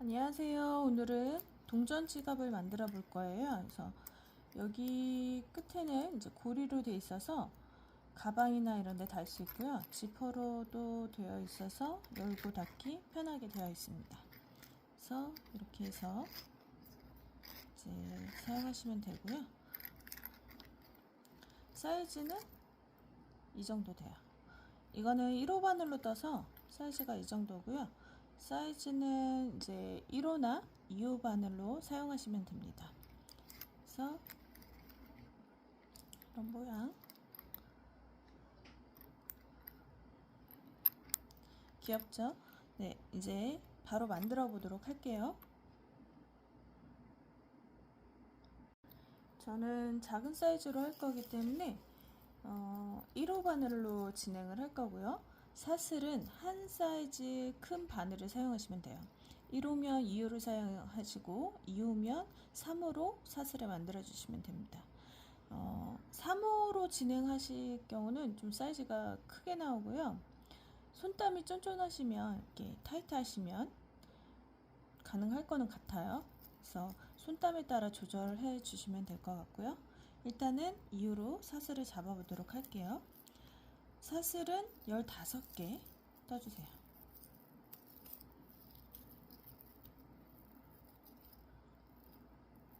안녕하세요. 오늘은 동전 지갑을 만들어 볼 거예요. 그래서 여기 끝에는 이제 고리로 되어 있어서 가방이나 이런 데 달 수 있고요. 지퍼로도 되어 있어서 열고 닫기 편하게 되어 있습니다. 그래서 이렇게 해서 이제 사용하시면 되고요. 사이즈는 이 정도 돼요. 이거는 1호 바늘로 떠서 사이즈가 이 정도고요. 사이즈는 이제 1호나 2호 바늘로 사용하시면 됩니다. 그래서 이런 모양 귀엽죠? 네, 이제 바로 만들어 보도록 할게요. 저는 작은 사이즈로 할 거기 때문에 1호 바늘로 진행을 할 거고요. 사슬은 한 사이즈 큰 바늘을 사용하시면 돼요. 1호면 2호를 사용하시고 2호면 3호로 사슬을 만들어 주시면 됩니다. 3호로 진행하실 경우는 좀 사이즈가 크게 나오고요. 손땀이 쫀쫀하시면 이렇게 타이트 하시면 가능할 거는 같아요. 그래서 손땀에 따라 조절해 주시면 될 것 같고요. 일단은 2호로 사슬을 잡아 보도록 할게요. 사슬은 15개 떠주세요.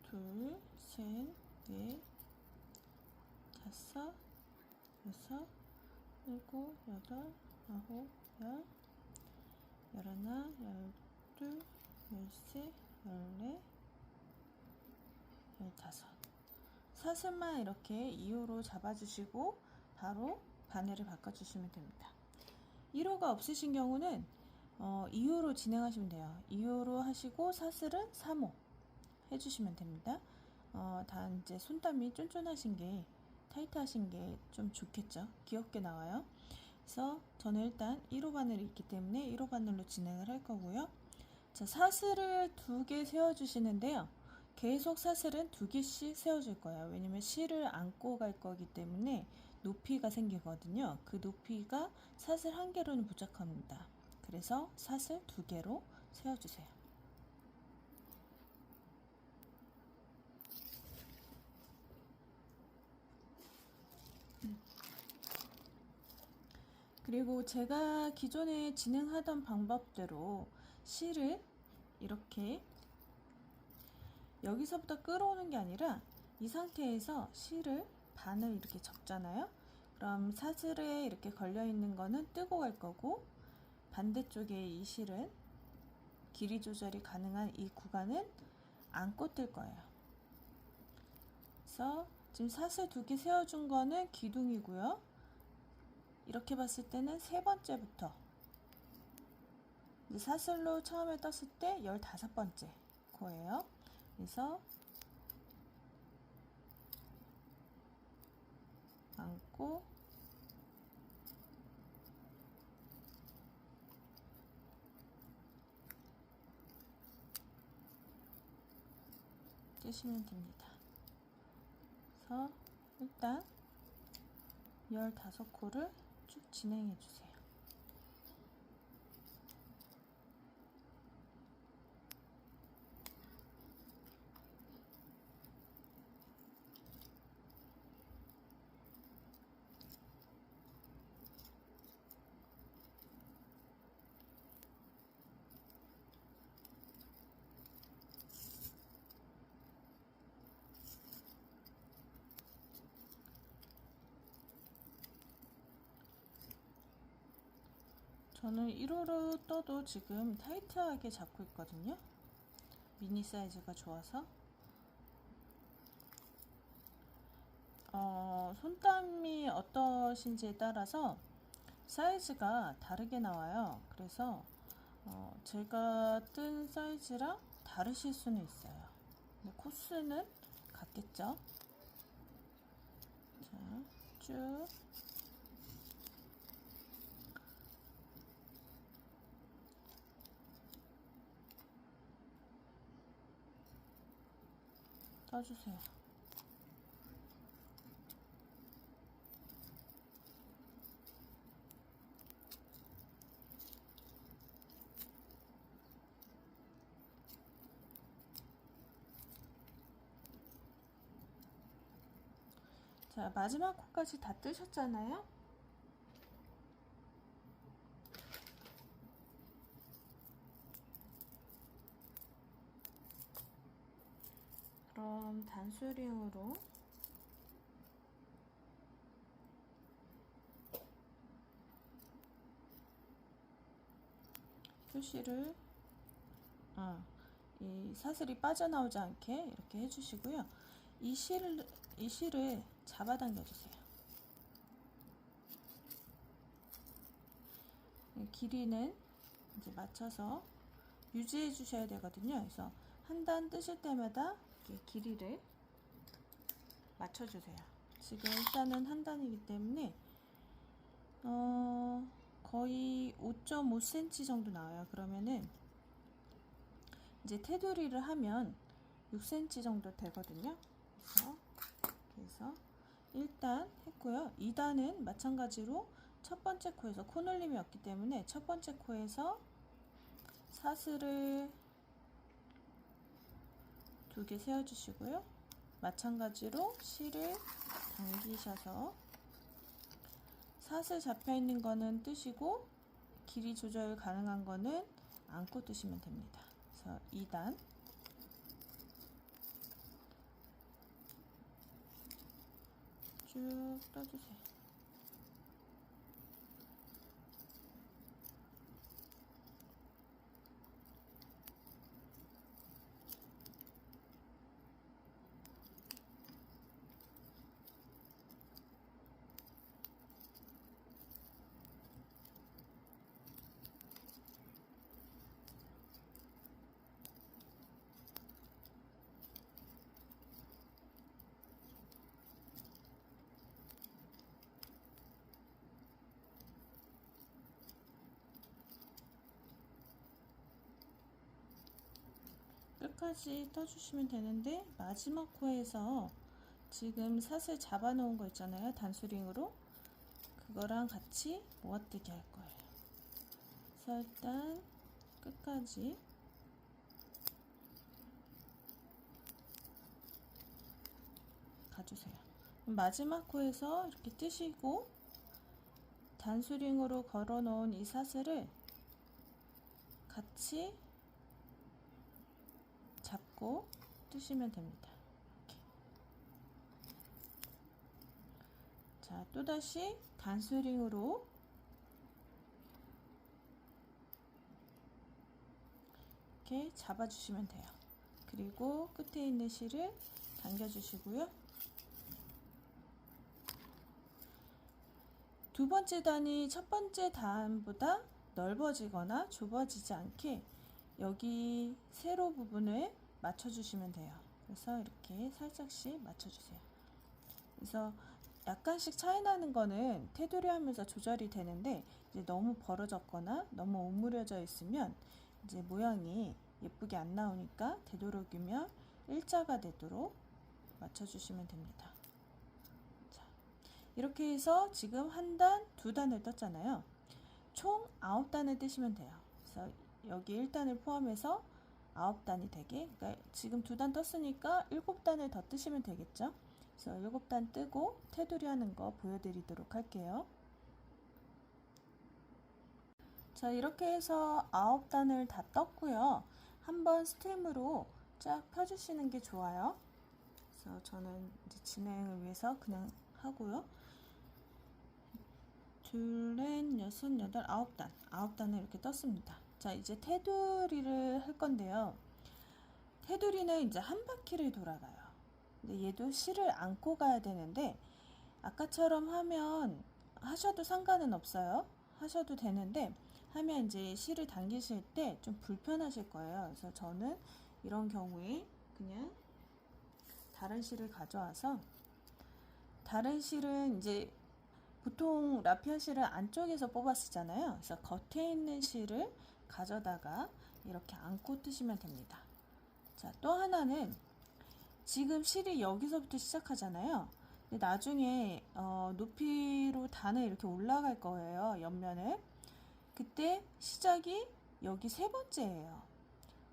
둘, 셋, 넷, 다섯, 여섯, 일곱, 여덟, 아홉, 열, 열하나, 열둘, 열세, 열네, 열다섯. 사슬만 이렇게 2호로 잡아주시고 바로 바늘을 바꿔주시면 됩니다. 1호가 없으신 경우는 2호로 진행하시면 돼요. 2호로 하시고 사슬은 3호 해주시면 됩니다. 단 이제 손땀이 쫀쫀하신 게 타이트하신 게 좀 좋겠죠. 귀엽게 나와요. 그래서 저는 일단 1호 바늘이 있기 때문에 1호 바늘로 진행을 할 거고요. 자, 사슬을 2개 세워주시는데요. 계속 사슬은 2개씩 세워줄 거예요. 왜냐면 실을 안고 갈 거기 때문에 높이가 생기거든요. 그 높이가 사슬 1개로는 부족합니다. 그래서 사슬 2개로 세워주세요. 그리고 제가 기존에 진행하던 방법대로 실을 이렇게 여기서부터 끌어오는 게 아니라 이 상태에서 실을 반을 이렇게 접잖아요. 그럼 사슬에 이렇게 걸려 있는 거는 뜨고 갈 거고 반대쪽에 이 실은 길이 조절이 가능한 이 구간은 안고 뜰 거예요. 그래서 지금 사슬 2개 세워준 거는 기둥이고요. 이렇게 봤을 때는 세 번째부터 사슬로 처음에 떴을 때 15번째 거예요. 그래서 안고 뜨시면 됩니다. 그래서 일단 15코를 쭉 진행해 주세요. 저는 1호로 떠도 지금 타이트하게 잡고 있거든요. 미니 사이즈가 좋아서 손땀이 어떠신지에 따라서 사이즈가 다르게 나와요. 그래서 제가 뜬 사이즈랑 다르실 수는 있어요. 근데 코스는 같겠죠. 자, 쭉 떠주세요. 자, 마지막 코까지 다 뜨셨잖아요. 그럼 단수링으로 표시를 이 사슬이 빠져나오지 않게 이렇게 해주시고요. 이 실을 잡아당겨 주세요. 길이는 이제 맞춰서 유지해 주셔야 되거든요. 그래서 한 단 뜨실 때마다 이렇게 길이를 맞춰 주세요. 지금 일단은 한 단이기 때문에 거의 5.5cm 정도 나와요. 그러면은 이제 테두리를 하면 6cm 정도 되거든요. 그래서 1단 했고요. 2단은 마찬가지로 첫 번째 코에서 코늘림이 없기 때문에 첫 번째 코에서 사슬을 2개 세워주시고요. 마찬가지로 실을 당기셔서 사슬 잡혀있는 거는 뜨시고 길이 조절 가능한 거는 안고 뜨시면 됩니다. 그래서 2단 쭉 떠주세요. 끝까지 떠주시면 되는데 마지막 코에서 지금 사슬 잡아 놓은 거 있잖아요. 단수링으로 그거랑 같이 모아뜨기 할 거예요. 그래서 일단 끝까지 가주세요. 마지막 코에서 이렇게 뜨시고 단수링으로 걸어 놓은 이 사슬을 같이 잡고 뜨시면 됩니다. 이렇게. 자, 또다시 단수링으로 이렇게 잡아주시면 돼요. 그리고 끝에 있는 실을 당겨주시고요. 두 번째 단이 첫 번째 단보다 넓어지거나 좁아지지 않게 여기 세로 부분을 맞춰주시면 돼요. 그래서 이렇게 살짝씩 맞춰주세요. 그래서 약간씩 차이 나는 거는 테두리 하면서 조절이 되는데 이제 너무 벌어졌거나 너무 오므려져 있으면 이제 모양이 예쁘게 안 나오니까 되도록이면 일자가 되도록 맞춰주시면 됩니다. 자, 이렇게 해서 지금 한 단, 두 단을 떴잖아요. 총 9단을 뜨시면 돼요. 그래서 여기 1단을 포함해서 9단이 되게, 그러니까 지금 2단 떴으니까 7단을 더 뜨시면 되겠죠. 그래서 7단 뜨고 테두리 하는 거 보여드리도록 할게요. 자, 이렇게 해서 9단을 다 떴고요. 한번 스팀으로 쫙 펴주시는 게 좋아요. 그래서 저는 이제 진행을 위해서 그냥 하고요. 둘, 넷, 여섯, 여덟, 9단. 9단을 이렇게 떴습니다. 자, 이제 테두리를 할 건데요. 테두리는 이제 한 바퀴를 돌아가요. 근데 얘도 실을 안고 가야 되는데 아까처럼 하셔도 상관은 없어요. 하셔도 되는데 하면 이제 실을 당기실 때 좀 불편하실 거예요. 그래서 저는 이런 경우에 그냥 다른 실을 가져와서 다른 실은 이제 보통 라피아 실을 안쪽에서 뽑아 쓰잖아요. 그래서 겉에 있는 실을 가져다가 이렇게 안고 뜨시면 됩니다. 자, 또 하나는 지금 실이 여기서부터 시작하잖아요. 근데 나중에 높이로 단을 이렇게 올라갈 거예요. 옆면을. 그때 시작이 여기 세 번째예요.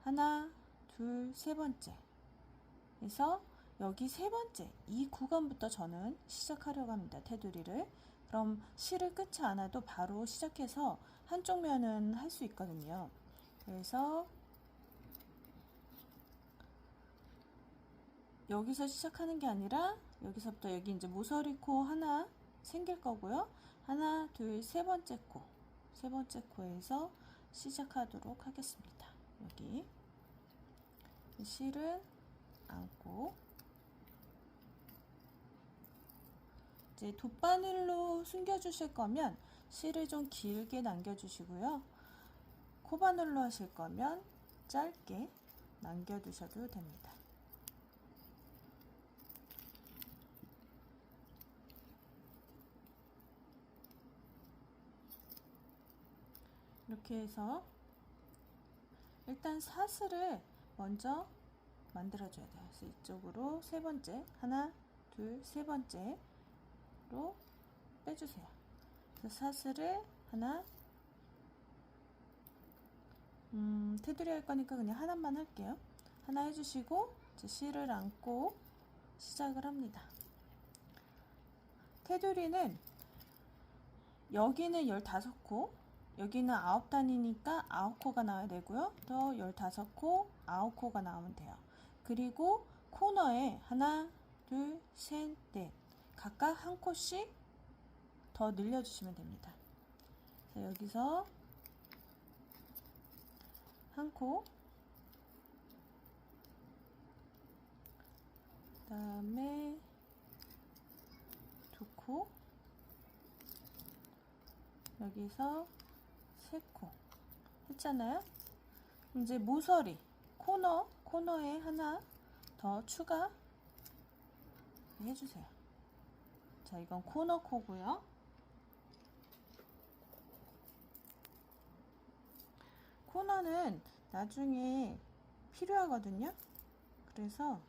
하나, 둘, 세 번째. 그래서 여기 세 번째 이 구간부터 저는 시작하려고 합니다. 테두리를. 그럼 실을 끊지 않아도 바로 시작해서 한쪽 면은 할 수 있거든요. 그래서 여기서 시작하는 게 아니라 여기서부터 여기 이제 모서리 코 하나 생길 거고요. 하나, 둘, 세 번째 코. 세 번째 코에서 시작하도록 하겠습니다. 여기 실은 안고 이제 돗바늘로 숨겨주실 거면 실을 좀 길게 남겨주시고요. 코바늘로 하실 거면 짧게 남겨두셔도 됩니다. 이렇게 해서 일단 사슬을 먼저 만들어줘야 돼요. 그래서 이쪽으로 세 번째, 하나, 둘, 세 번째로 빼주세요. 그래서 사슬을 하나, 테두리 할 거니까 그냥 하나만 할게요. 하나 해주시고 이제 실을 안고 시작을 합니다. 테두리는 여기는 15코, 여기는 9단이니까 9코가 나와야 되고요. 또 15코, 9코가 나오면 돼요. 그리고 코너에 하나, 둘, 셋, 넷 각각 한 코씩 더 늘려주시면 됩니다. 자, 여기서 한 코, 그 다음에 두 코, 여기서 세 코 했잖아요. 이제 모서리 코너에 하나 더 추가 해주세요. 자, 이건 코너 코고요. 코너는 나중에 필요하거든요. 그래서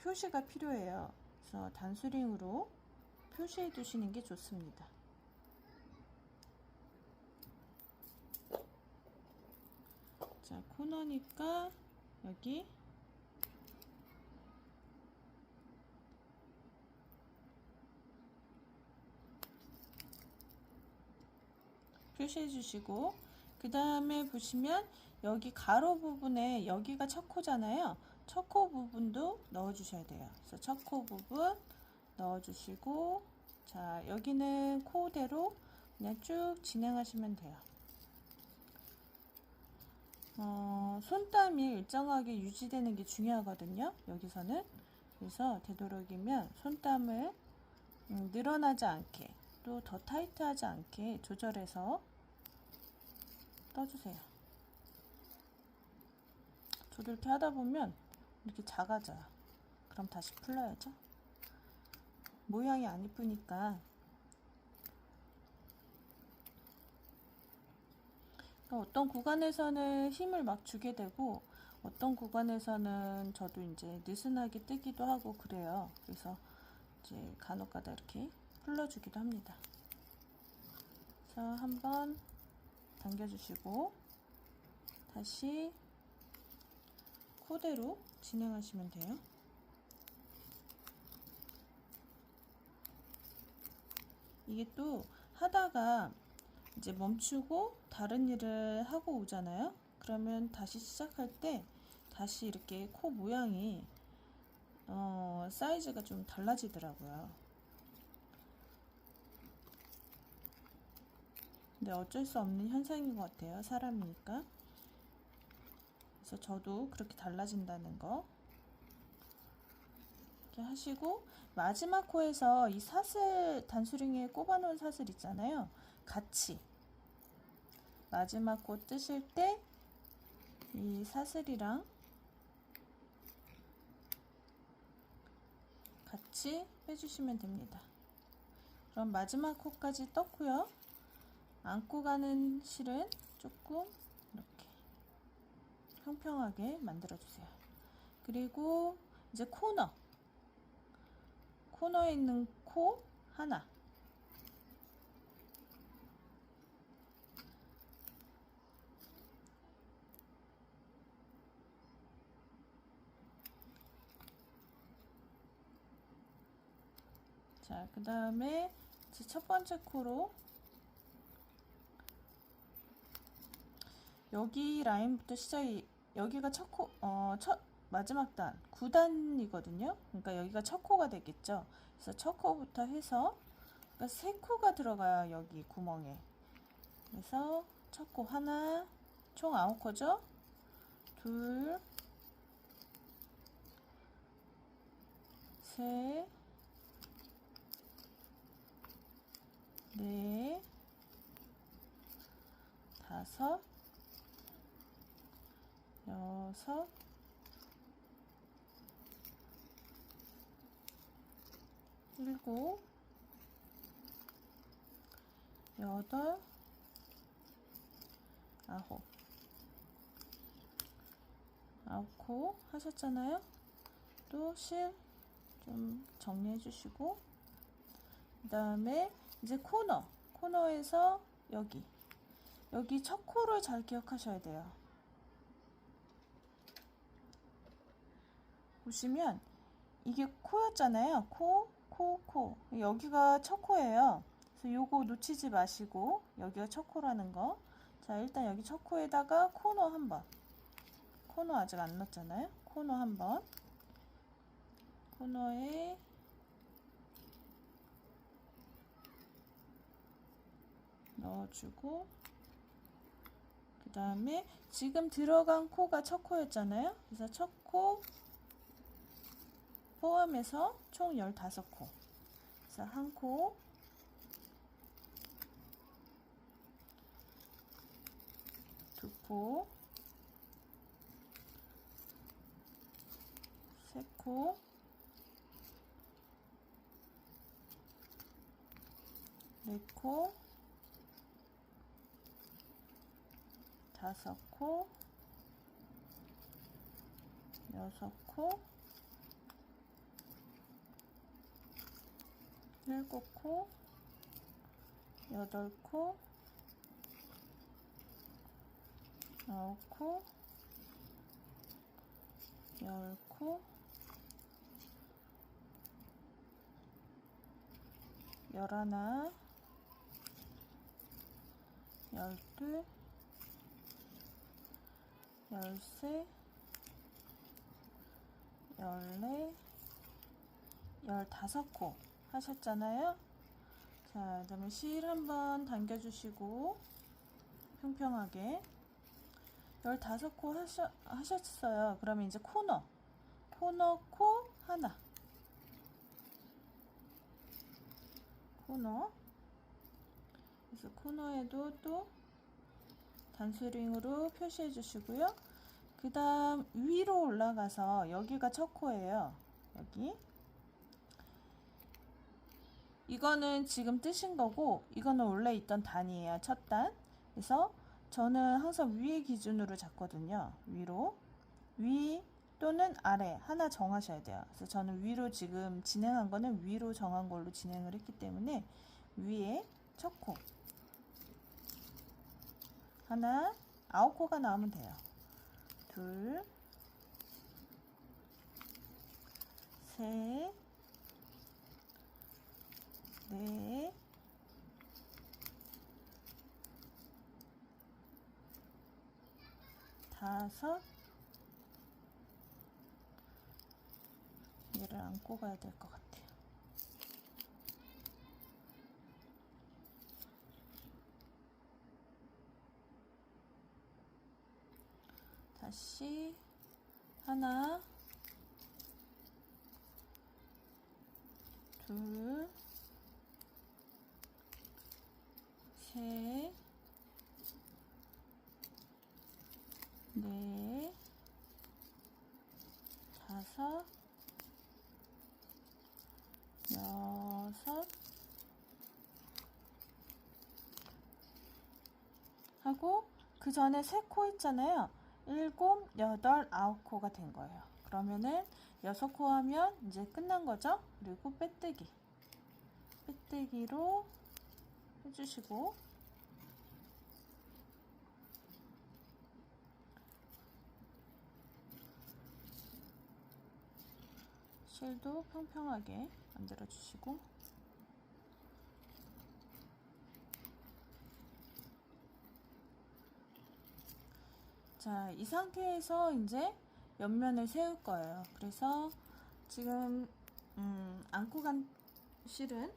표시가 필요해요. 그래서 단수링으로 표시해 두시는 게 좋습니다. 자, 코너니까 여기 표시해 주시고, 그 다음에 보시면 여기 가로 부분에 여기가 첫 코잖아요. 첫 코 부분도 넣어 주셔야 돼요. 그래서 첫 코 부분 넣어 주시고, 자, 여기는 코대로 그냥 쭉 진행하시면 돼요. 손땀이 일정하게 유지되는 게 중요하거든요. 여기서는. 그래서 되도록이면 손땀을 늘어나지 않게, 또 더 타이트하지 않게 조절해서 떠주세요. 저도 이렇게 하다 보면 이렇게 작아져요. 그럼 다시 풀러야죠. 모양이 안 이쁘니까. 어떤 구간에서는 힘을 막 주게 되고, 어떤 구간에서는 저도 이제 느슨하게 뜨기도 하고 그래요. 그래서 이제 간혹가다 이렇게 풀러주기도 합니다. 그래서 한번 당겨주시고 다시 코대로 진행하시면 돼요. 이게 또 하다가 이제 멈추고 다른 일을 하고 오잖아요. 그러면 다시 시작할 때 다시 이렇게 코 모양이 사이즈가 좀 달라지더라고요. 근데 어쩔 수 없는 현상인 것 같아요. 사람이니까. 그래서 저도 그렇게 달라진다는 거 이렇게 하시고, 마지막 코에서 이 사슬 단수링에 꼽아 놓은 사슬 있잖아요. 같이 마지막 코 뜨실 때 이 사슬이랑 같이 빼주시면 됩니다. 그럼 마지막 코까지 떴고요. 안고 가는 실은 조금 이렇게 평평하게 만들어 주세요. 그리고 이제 코너에 있는 코 하나, 자, 그 다음에 첫 번째 코로 여기 라인부터 시작이, 여기가 첫 마지막 단 9단이거든요. 그러니까 여기가 첫 코가 되겠죠. 그래서 첫 코부터 해서, 그러니까 세 코가 들어가요. 여기 구멍에. 그래서 첫 코 하나, 총 9코죠. 둘, 셋, 넷, 다섯, 여섯, 일곱, 여덟, 아홉. 9코 하셨잖아요. 또 실 좀 정리해 주시고, 그 다음에 이제 코너에서 여기 첫 코를 잘 기억하셔야 돼요. 보시면 이게 코였잖아요. 코. 여기가 첫 코예요. 그래서 요거 놓치지 마시고, 여기가 첫 코라는 거. 자, 일단 여기 첫 코에다가 코너 한 번. 코너 아직 안 넣었잖아요. 코너 한 번. 코너에 넣어주고, 그 다음에 지금 들어간 코가 첫 코였잖아요. 그래서 첫 코 포함해서 총 15코. 그래서 한 코, 두 코, 세 코, 네 코, 다섯 코, 여섯 코, 일곱 코, 여덟 코, 아홉 코, 열 코, 열하나, 열둘, 열세, 열네, 15코 하셨잖아요. 자, 그 다음에 실 한번 당겨주시고 평평하게 15코 하셨어요. 그러면 이제 코너 코 하나, 코너. 그래서 코너에도 또 단수링으로 표시해 주시고요. 그 다음 위로 올라가서 여기가 첫 코예요. 여기. 이거는 지금 뜨신 거고, 이거는 원래 있던 단이에요. 첫 단. 그래서 저는 항상 위에 기준으로 잡거든요. 위 또는 아래 하나 정하셔야 돼요. 그래서 저는 위로 지금 진행한 거는 위로 정한 걸로 진행을 했기 때문에 위에 첫 코 하나, 9코가 나오면 돼요. 둘, 셋, 넷, 다섯. 얘를 안고 가야 될 것 같아요. 다시 하나, 둘, 셋, 넷, 다섯, 여섯 하고, 그 전에 3코 있잖아요. 7, 8, 9코가 된 거예요. 그러면은 6코 하면 이제 끝난 거죠. 그리고 빼뜨기로 해주시고, 실도 평평하게 만들어 주시고, 자, 이 상태에서 이제 옆면을 세울 거예요. 그래서 지금 안고 간 실은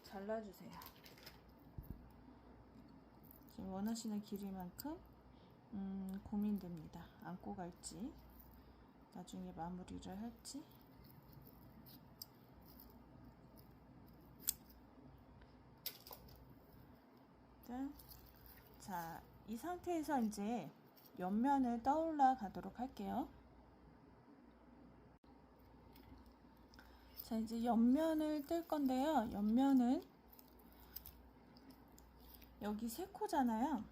잘라주세요. 지금 원하시는 길이만큼 고민됩니다. 안고 갈지 나중에 마무리를 할지. 일단 자, 이 상태에서 이제 옆면을 떠올라 가도록 할게요. 자, 이제 옆면을 뜰 건데요. 옆면은 여기 세 코잖아요.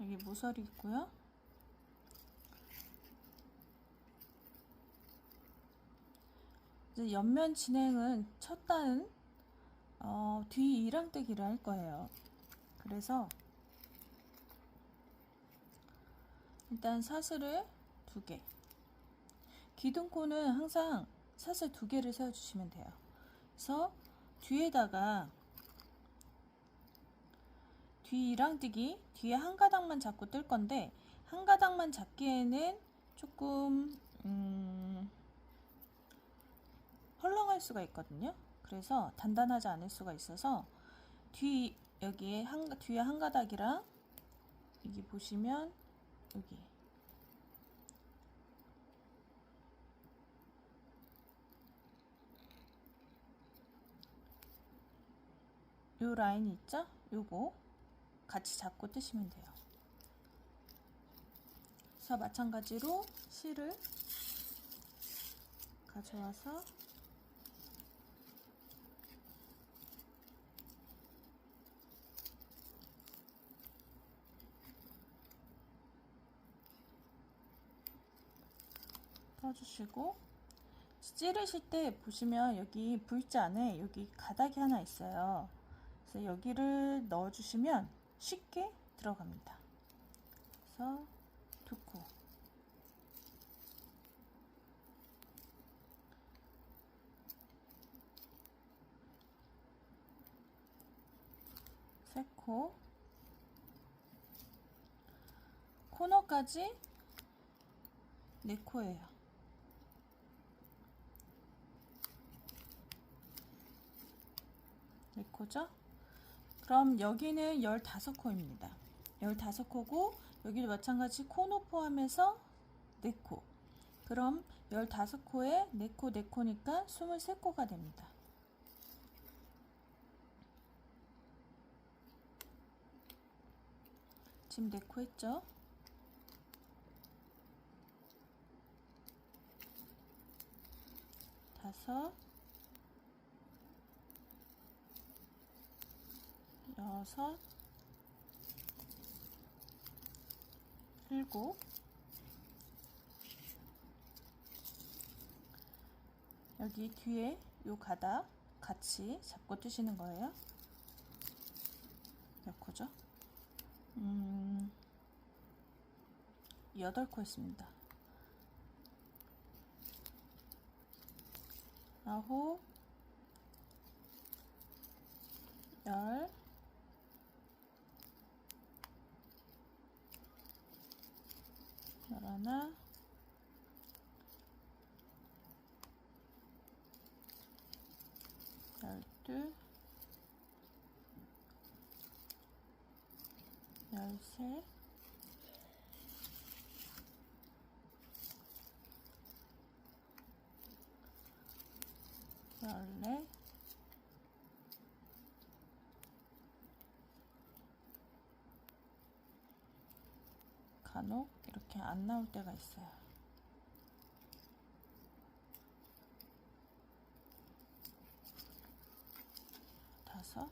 여기 모서리 있고요. 이제 옆면 진행은 첫 단은 뒤 이랑뜨기를 할 거예요. 그래서 일단 사슬을 2개. 기둥코는 항상 사슬 2개를 세워주시면 돼요. 그래서 뒤에다가 뒤 이랑뜨기 뒤에 한 가닥만 잡고 뜰 건데, 한 가닥만 잡기에는 조금 헐렁할 수가 있거든요. 그래서 단단하지 않을 수가 있어서 여기에 뒤에 한 가닥이랑 여기 보시면 여기 요 라인 있죠? 요거 같이 잡고 뜨시면 돼요. 그래서 마찬가지로 실을 가져와서 떠주시고, 찌르실 때 보시면 여기 V자 안에 여기 가닥이 하나 있어요. 그래서 여기를 넣어주시면 쉽게 들어갑니다. 그래서 2코, 세 코, 코너까지 4코예요. 네 코죠? 그럼 여기는 15코입니다. 15코고 여기도 마찬가지 코너 포함해서 4코. 그럼 15코에 4코 4코니까 23코가 됩니다. 지금 4코 했죠? 다섯, 여섯, 일곱, 여기 뒤에 요 가닥 같이 잡고 뜨시는 거예요. 몇 코죠? 8코 했습니다. 9, 10, 11, 12, 13, 14, 간혹 이렇게 안 나올 때가 있어요. 5,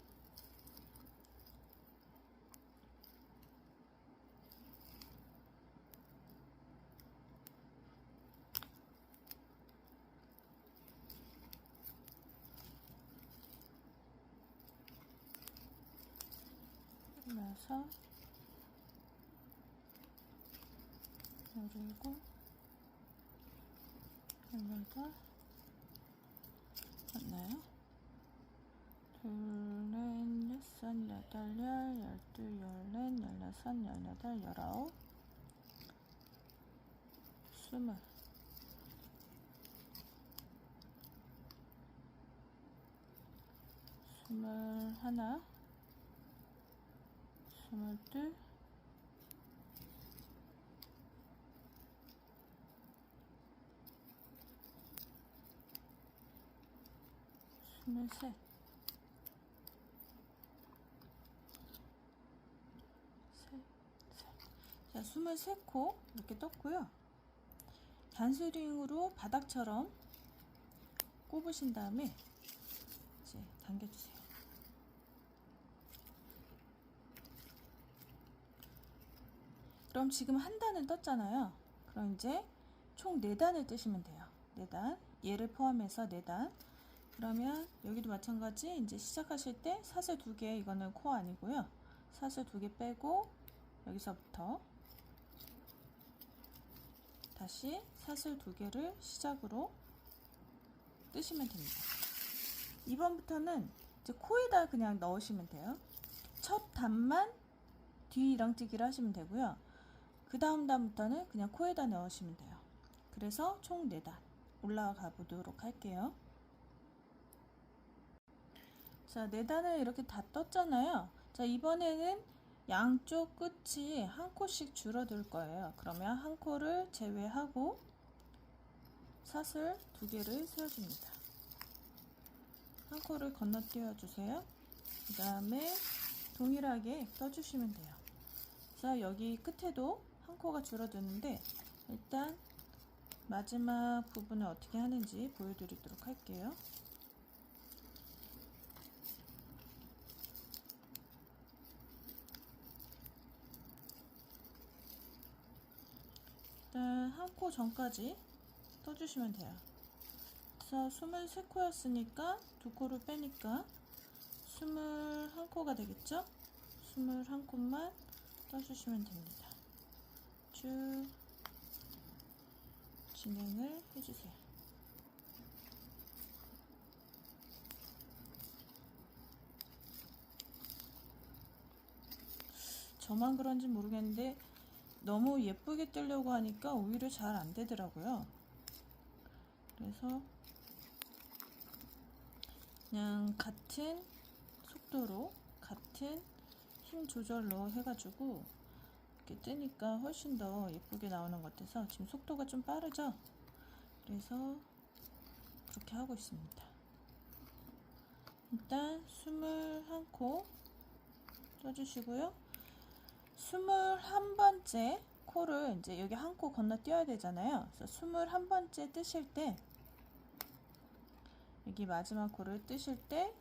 6, 17, 18, 8열, 12, 14, 16, 17, 18, 20, 21, 22, 23, 자, 23코 이렇게 떴고요. 단스링으로 바닥처럼 꼽으신 다음에 이제 당겨주세요. 그럼 지금 한 단을 떴잖아요. 그럼 이제 총 4단을 뜨시면 돼요. 4단, 얘를 포함해서 4단. 그러면 여기도 마찬가지 이제 시작하실 때 사슬 2개, 이거는 코 아니고요. 사슬 2개 빼고 여기서부터 다시 사슬 2개를 시작으로 뜨시면 됩니다. 2번부터는 이제 코에다 그냥 넣으시면 돼요. 첫 단만 뒤이랑뜨기를 하시면 되고요. 그 다음 단부터는 그냥 코에다 넣으시면 돼요. 그래서 총 4단 올라가 보도록 할게요. 자, 4단을 이렇게 다 떴잖아요. 자, 이번에는 양쪽 끝이 한 코씩 줄어들 거예요. 그러면 한 코를 제외하고 사슬 2개를 세워줍니다. 한 코를 건너뛰어 주세요. 그 다음에 동일하게 떠주시면 돼요. 자, 여기 끝에도 한 코가 줄어드는데 일단 마지막 부분을 어떻게 하는지 보여드리도록 할게요. 일단 한 코 전까지 떠주시면 돼요. 자, 23코였으니까 2코를 빼니까 21코가 되겠죠? 21코만 떠주시면 됩니다. 쭉 진행을 해주세요. 저만 그런지 모르겠는데 너무 예쁘게 뜨려고 하니까 오히려 잘 안 되더라고요. 그래서 그냥 같은 속도로 같은 힘 조절로 해가지고 이렇게 뜨니까 훨씬 더 예쁘게 나오는 것 같아서 지금 속도가 좀 빠르죠? 그래서 그렇게 하고 있습니다. 일단 21코 떠주시고요. 21번째 코를 이제 여기 한 코 건너뛰어야 되잖아요. 그래서 21번째 뜨실 때 여기 마지막 코를 뜨실 때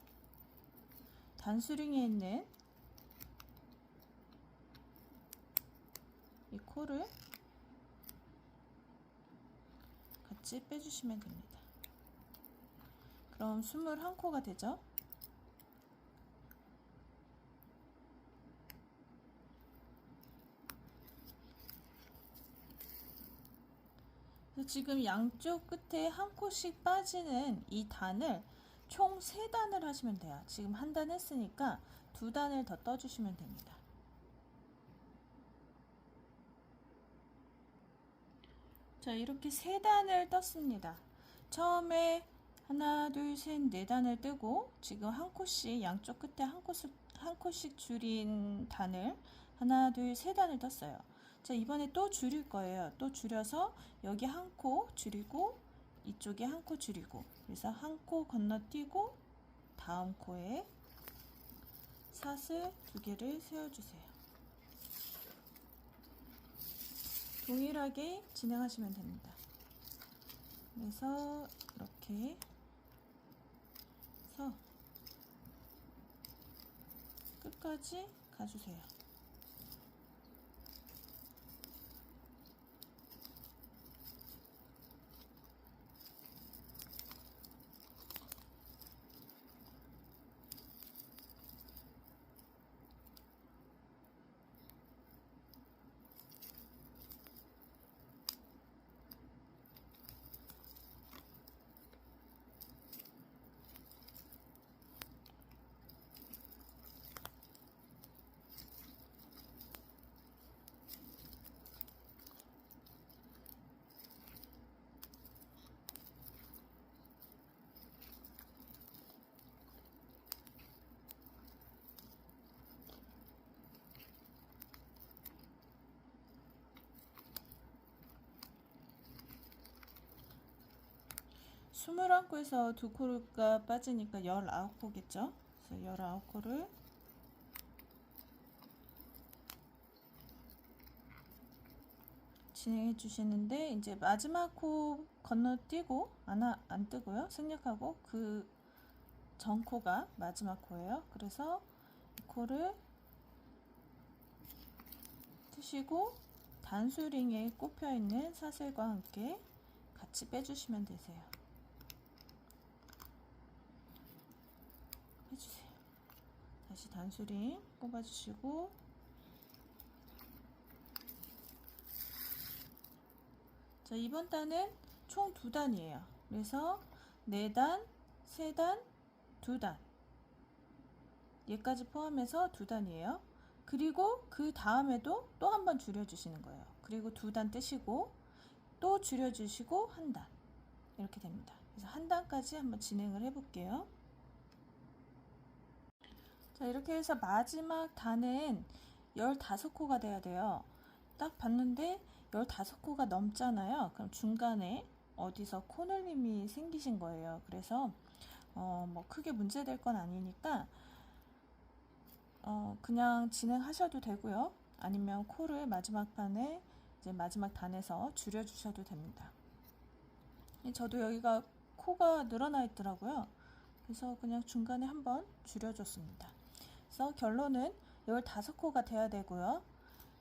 단수링에 있는 이 코를 같이 빼주시면 됩니다. 그럼 21코가 되죠. 지금 양쪽 끝에 한 코씩 빠지는 이 단을 총 3단을 하시면 돼요. 지금 한 단 했으니까 2단을 더 떠주시면 됩니다. 자, 이렇게 3단을 떴습니다. 처음에 하나, 둘, 셋, 4단을 뜨고 지금 한 코씩 양쪽 끝에 한 코씩 줄인 단을 하나, 둘, 3단을 떴어요. 자, 이번에 또 줄일 거예요. 또 줄여서 여기 한 코 줄이고 이쪽에 한 코 줄이고, 그래서 한 코 건너뛰고 다음 코에 사슬 2개를 세워주세요. 동일하게 진행하시면 됩니다. 그래서 이렇게 해서 끝까지 가주세요. 21코에서 2코가 빠지니까 19코겠죠. 그래서 19코를 진행해 주시는데, 이제 마지막 코 건너뛰고 안 뜨고요. 생략하고 그 전 코가 마지막 코예요. 그래서 이 코를 트시고 단수링에 꼽혀 있는 사슬과 함께 같이 빼주시면 되세요. 해주세요. 다시 단수링 꼽아주시고, 자, 이번 단은 총 2단이에요. 그래서 4단, 3단, 2단, 얘까지 포함해서 2단이에요. 그리고 그 다음에도 또 한 번 줄여주시는 거예요. 그리고 2단 뜨시고 또 줄여주시고 1단, 이렇게 됩니다. 그래서 1단까지 한번 진행을 해볼게요. 자, 이렇게 해서 마지막 단은 15코가 돼야 돼요. 딱 봤는데 15코가 넘잖아요. 그럼 중간에 어디서 코늘림이 생기신 거예요. 그래서 뭐 크게 문제될 건 아니니까 그냥 진행하셔도 되고요. 아니면 코를 마지막 판에 이제 마지막 단에서 줄여 주셔도 됩니다. 저도 여기가 코가 늘어나 있더라고요. 그래서 그냥 중간에 한번 줄여줬습니다. 그래서 결론은 15코가 돼야 되고요.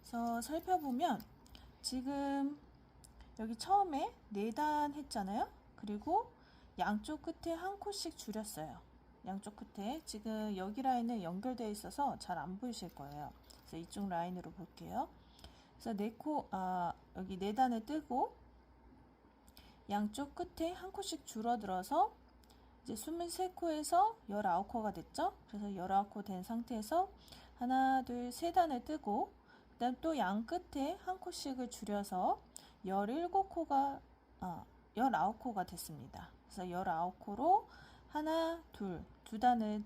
그래서 살펴보면 지금 여기 처음에 4단 했잖아요. 그리고 양쪽 끝에 한 코씩 줄였어요. 양쪽 끝에 지금 여기 라인은 연결되어 있어서 잘 안 보이실 거예요. 그래서 이쪽 라인으로 볼게요. 그래서 여기 4단을 뜨고 양쪽 끝에 한 코씩 줄어들어서 이제 23코에서 19코가 됐죠. 그래서 19코 된 상태에서 하나, 둘, 3단을 뜨고, 그 다음 또 양 끝에 한 코씩을 줄여서 19코가 됐습니다. 그래서 19코로 하나, 둘, 2단을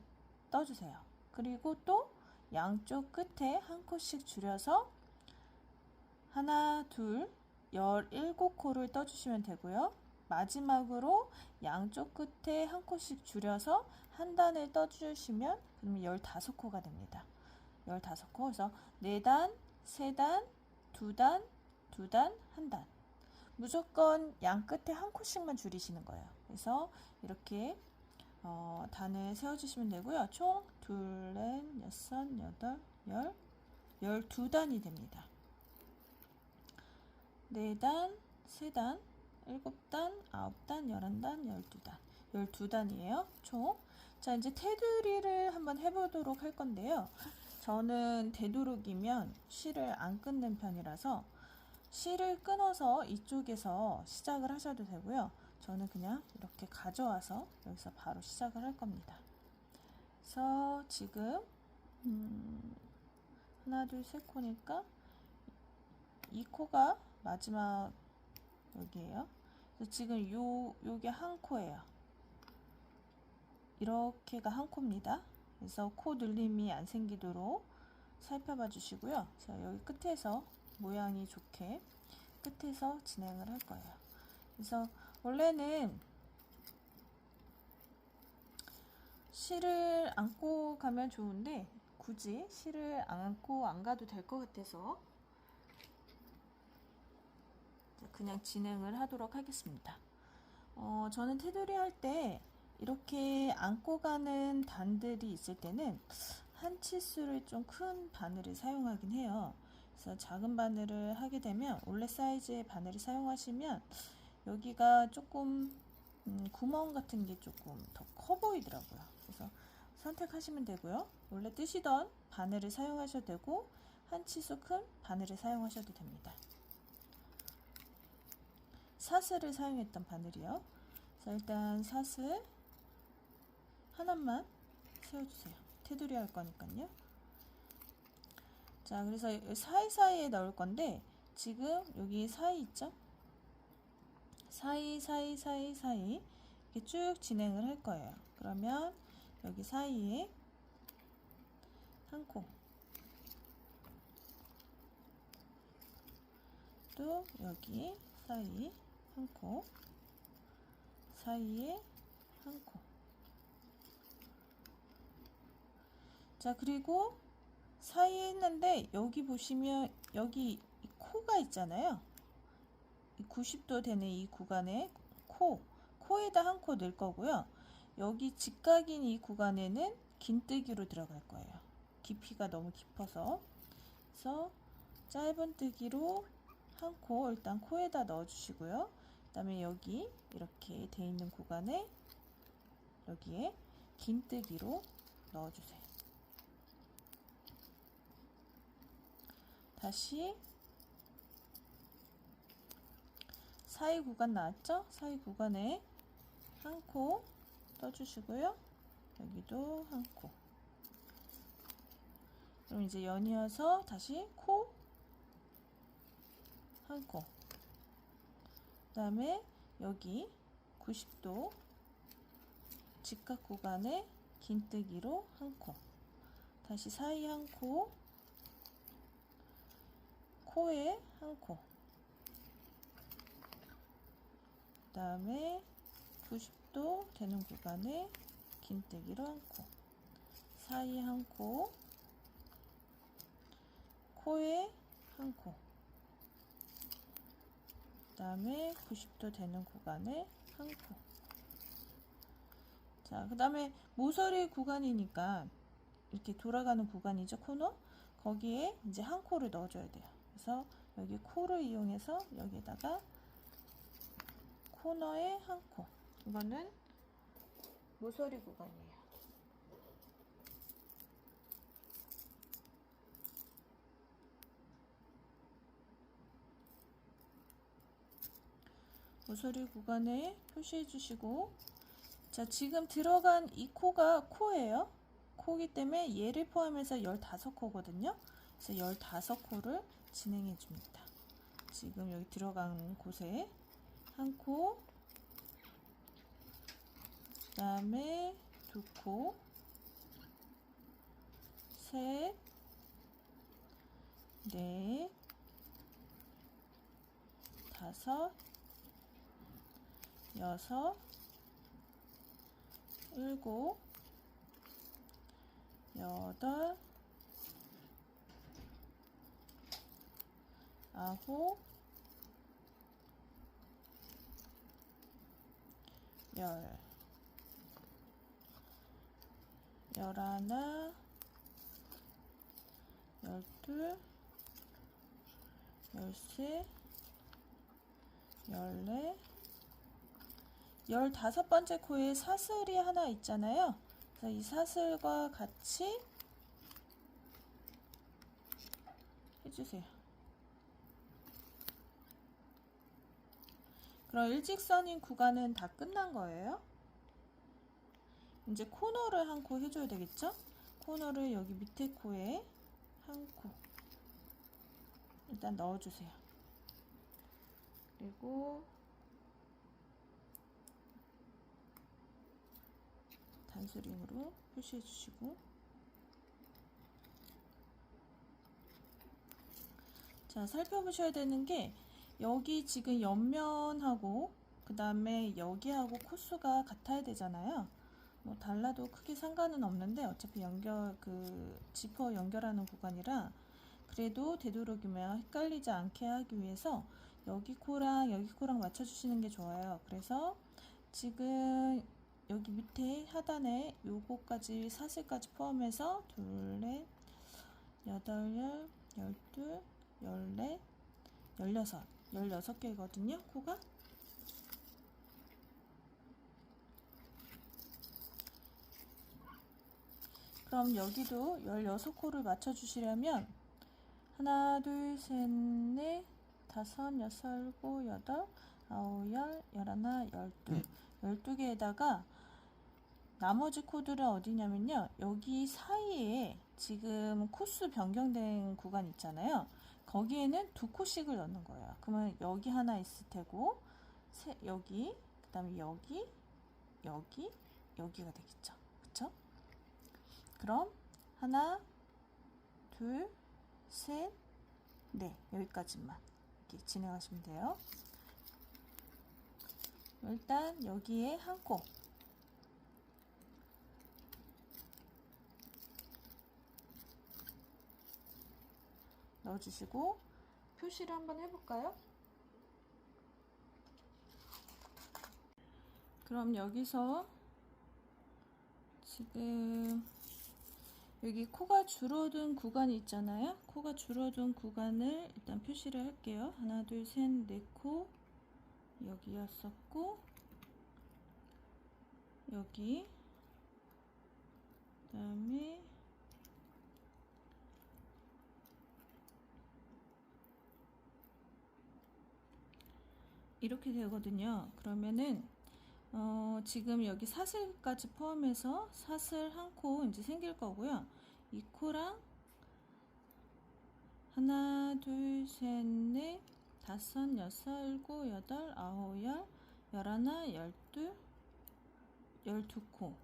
떠주세요. 그리고 또 양쪽 끝에 한 코씩 줄여서 하나, 둘, 17코를 떠주시면 되고요. 마지막으로 양쪽 끝에 한 코씩 줄여서 한 단을 떠주시면 그러면 15코가 됩니다. 15코. 그래서 4단, 3단, 2단, 2단, 1단. 무조건 양 끝에 한 코씩만 줄이시는 거예요. 그래서 이렇게 단을 세워주시면 되고요. 총 2, 4, 6, 8, 10, 12단이 됩니다. 4단, 3단, 7단, 9단, 11단, 12단. 12단이에요. 총. 자, 이제 테두리를 한번 해보도록 할 건데요. 저는 되도록이면 실을 안 끊는 편이라서 실을 끊어서 이쪽에서 시작을 하셔도 되고요. 저는 그냥 이렇게 가져와서 여기서 바로 시작을 할 겁니다. 그래서 지금 하나, 둘, 셋 코니까 이 코가 마지막 여기에요. 그래서 지금 요게 한 코예요. 이렇게가 한 코입니다. 그래서 코 눌림이 안 생기도록 살펴봐 주시고요. 자, 여기 끝에서 모양이 좋게 끝에서 진행을 할 거예요. 그래서 원래는 실을 안고 가면 좋은데 굳이 실을 안고 안 가도 될 것 같아서 그냥 진행을 하도록 하겠습니다. 저는 테두리 할 때 이렇게 안고 가는 단들이 있을 때는 한 치수를 좀 큰 바늘을 사용하긴 해요. 그래서 작은 바늘을 하게 되면 원래 사이즈의 바늘을 사용하시면 여기가 조금 구멍 같은 게 조금 더 커 보이더라고요. 그래서 선택하시면 되고요. 원래 뜨시던 바늘을 사용하셔도 되고 한 치수 큰 바늘을 사용하셔도 됩니다. 사슬을 사용했던 바늘이요. 자, 일단 사슬 하나만 세워주세요. 테두리 할 거니까요. 자, 그래서 사이사이에 넣을 건데 지금 여기 사이 있죠? 사이 이렇게 쭉 진행을 할 거예요. 그러면 여기 사이에 한 코, 또 여기 사이 한 코, 사이에 한 코. 자, 그리고 사이에 했는데 여기 보시면 여기 이 코가 있잖아요. 이 90도 되는 이 구간에 코에다 한 코 넣을 거고요. 여기 직각인 이 구간에는 긴뜨기로 들어갈 거예요. 깊이가 너무 깊어서. 그래서 짧은뜨기로 한 코 일단 코에다 넣어 주시고요. 그 다음에 여기 이렇게 돼 있는 구간에 여기에 긴뜨기로 넣어 주세요. 다시 사이 구간 나왔죠? 사이 구간에 한 코 떠주시고요. 여기도 한 코. 그럼 이제 연이어서 다시 코 한 코. 그 다음에 여기 90도 직각 구간에 긴뜨기로 한 코. 다시 사이 한 코. 코에 한 코. 그 다음에 90도 되는 구간에 긴뜨기로 한 코. 사이 한 코. 코에 한 코. 그 다음에 90도 되는 구간에 한 코. 자, 그 다음에 모서리 구간이니까 이렇게 돌아가는 구간이죠, 코너. 거기에 이제 한 코를 넣어줘야 돼요. 그래서 여기 코를 이용해서 여기에다가 코너에 한 코. 이거는 모서리 구간이에요. 모서리 구간에 표시해 주시고, 자, 지금 들어간 이 코가 코예요. 코기 때문에 얘를 포함해서 15코거든요. 그래서 15코를 진행해 줍니다. 지금 여기 들어간 곳에 한 코, 그 다음에 두 코, 셋, 넷, 다섯, 여섯, 일곱, 여덟, 아홉, 열, 열하나, 열둘, 열셋, 열넷, 15번째 코에 사슬이 하나 있잖아요. 그래서 이 사슬과 같이 해주세요. 그럼 일직선인 구간은 다 끝난 거예요. 이제 코너를 한 코 해줘야 되겠죠? 코너를 여기 밑에 코에 한 코 일단 넣어주세요. 그리고 단수링으로 표시해 주시고, 자, 살펴보셔야 되는 게 여기 지금 옆면하고 그 다음에 여기하고 코수가 같아야 되잖아요. 뭐 달라도 크게 상관은 없는데 어차피 지퍼 연결하는 구간이라 그래도 되도록이면 헷갈리지 않게 하기 위해서 여기 코랑 맞춰주시는 게 좋아요. 그래서 지금 여기 밑에 하단에 요거까지 사슬까지 포함해서 둘, 넷, 여덟, 열, 열둘, 열넷, 16개거든요, 코가. 그럼 여기도 16코를 맞춰주시려면 하나, 둘, 셋, 넷, 다섯, 여섯, 일곱, 여덟, 아홉, 열, 열하나, 열둘. 12개에다가 나머지 코들은 어디냐면요. 여기 사이에 지금 코수 변경된 구간 있잖아요. 거기에는 2코씩을 넣는 거예요. 그러면 여기 하나 있을 테고, 여기, 그 다음에 여기가 되겠죠. 그쵸? 그럼 하나, 둘, 셋, 넷, 여기까지만 이렇게 진행하시면 돼요. 일단 여기에 한 코 넣어주시고 표시를 한번 해볼까요? 그럼 여기서 지금 여기 코가 줄어든 구간이 있잖아요. 코가 줄어든 구간을 일단 표시를 할게요. 하나, 둘, 셋, 네 코 여기였었고 여기 그 다음에 이렇게 되거든요. 그러면은 지금 여기 사슬까지 포함해서 사슬 한 코 이제 생길 거고요. 이 코랑 하나, 둘, 셋, 넷, 다섯, 여섯, 일곱, 여덟, 아홉, 열, 열하나, 열둘, 12코.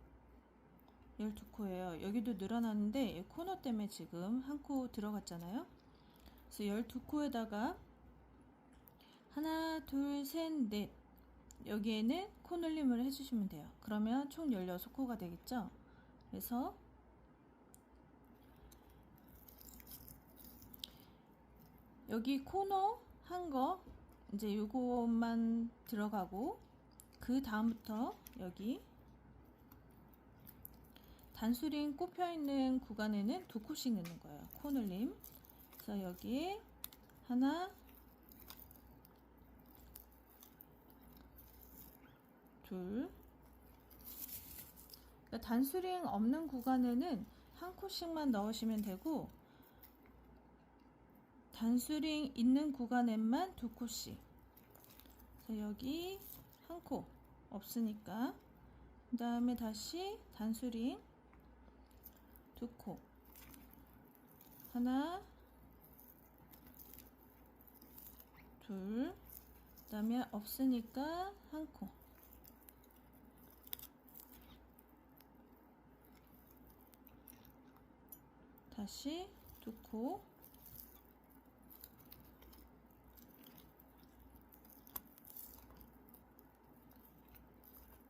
12코예요. 여기도 늘어났는데 코너 때문에 지금 한 코 들어갔잖아요. 그래서 12코에다가 하나, 둘, 셋, 넷 여기에는 코 늘림을 해주시면 돼요. 그러면 총 16코가 되겠죠. 그래서 여기 코너 한 거 이제 요것만 들어가고 그 다음부터 여기 단수링 꼽혀 있는 구간에는 2코씩 넣는 거예요. 코 늘림. 그래서 여기에 하나, 둘. 그러니까 단수링 없는 구간에는 한 코씩만 넣으시면 되고 단수링 있는 구간에만 2코씩. 그래서 여기 한 코 없으니까 그 다음에 다시 단수링 2코 하나, 둘, 그 다음에 없으니까 한 코 다시 2코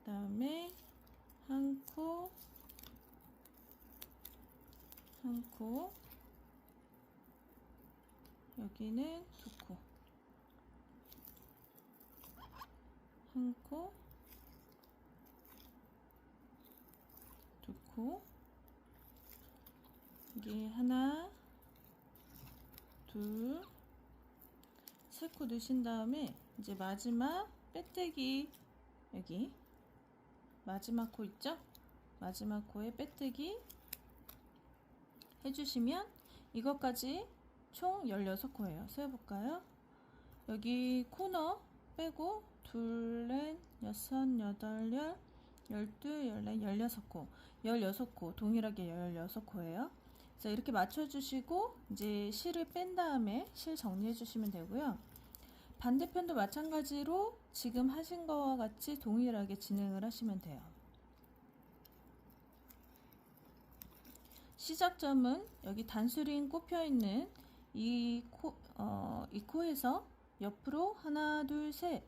그 다음에 한 코, 한 코, 여기는 2코, 한 코, 2코, 여기 하나, 둘, 세 코 넣으신 다음에 이제 마지막 빼뜨기 여기 마지막 코 있죠? 마지막 코에 빼뜨기 해주시면 이것까지 총 16코예요. 세어볼까요? 여기 코너 빼고 둘, 넷, 여섯, 여덟, 열, 열둘, 열넷, 16코 16코 동일하게 16코예요. 그래서 이렇게 맞춰주시고 이제 실을 뺀 다음에 실 정리해 주시면 되고요. 반대편도 마찬가지로 지금 하신 거와 같이 동일하게 진행을 하시면 돼요. 시작점은 여기 단수링 꼽혀 있는 이 코에서 옆으로 하나, 둘, 셋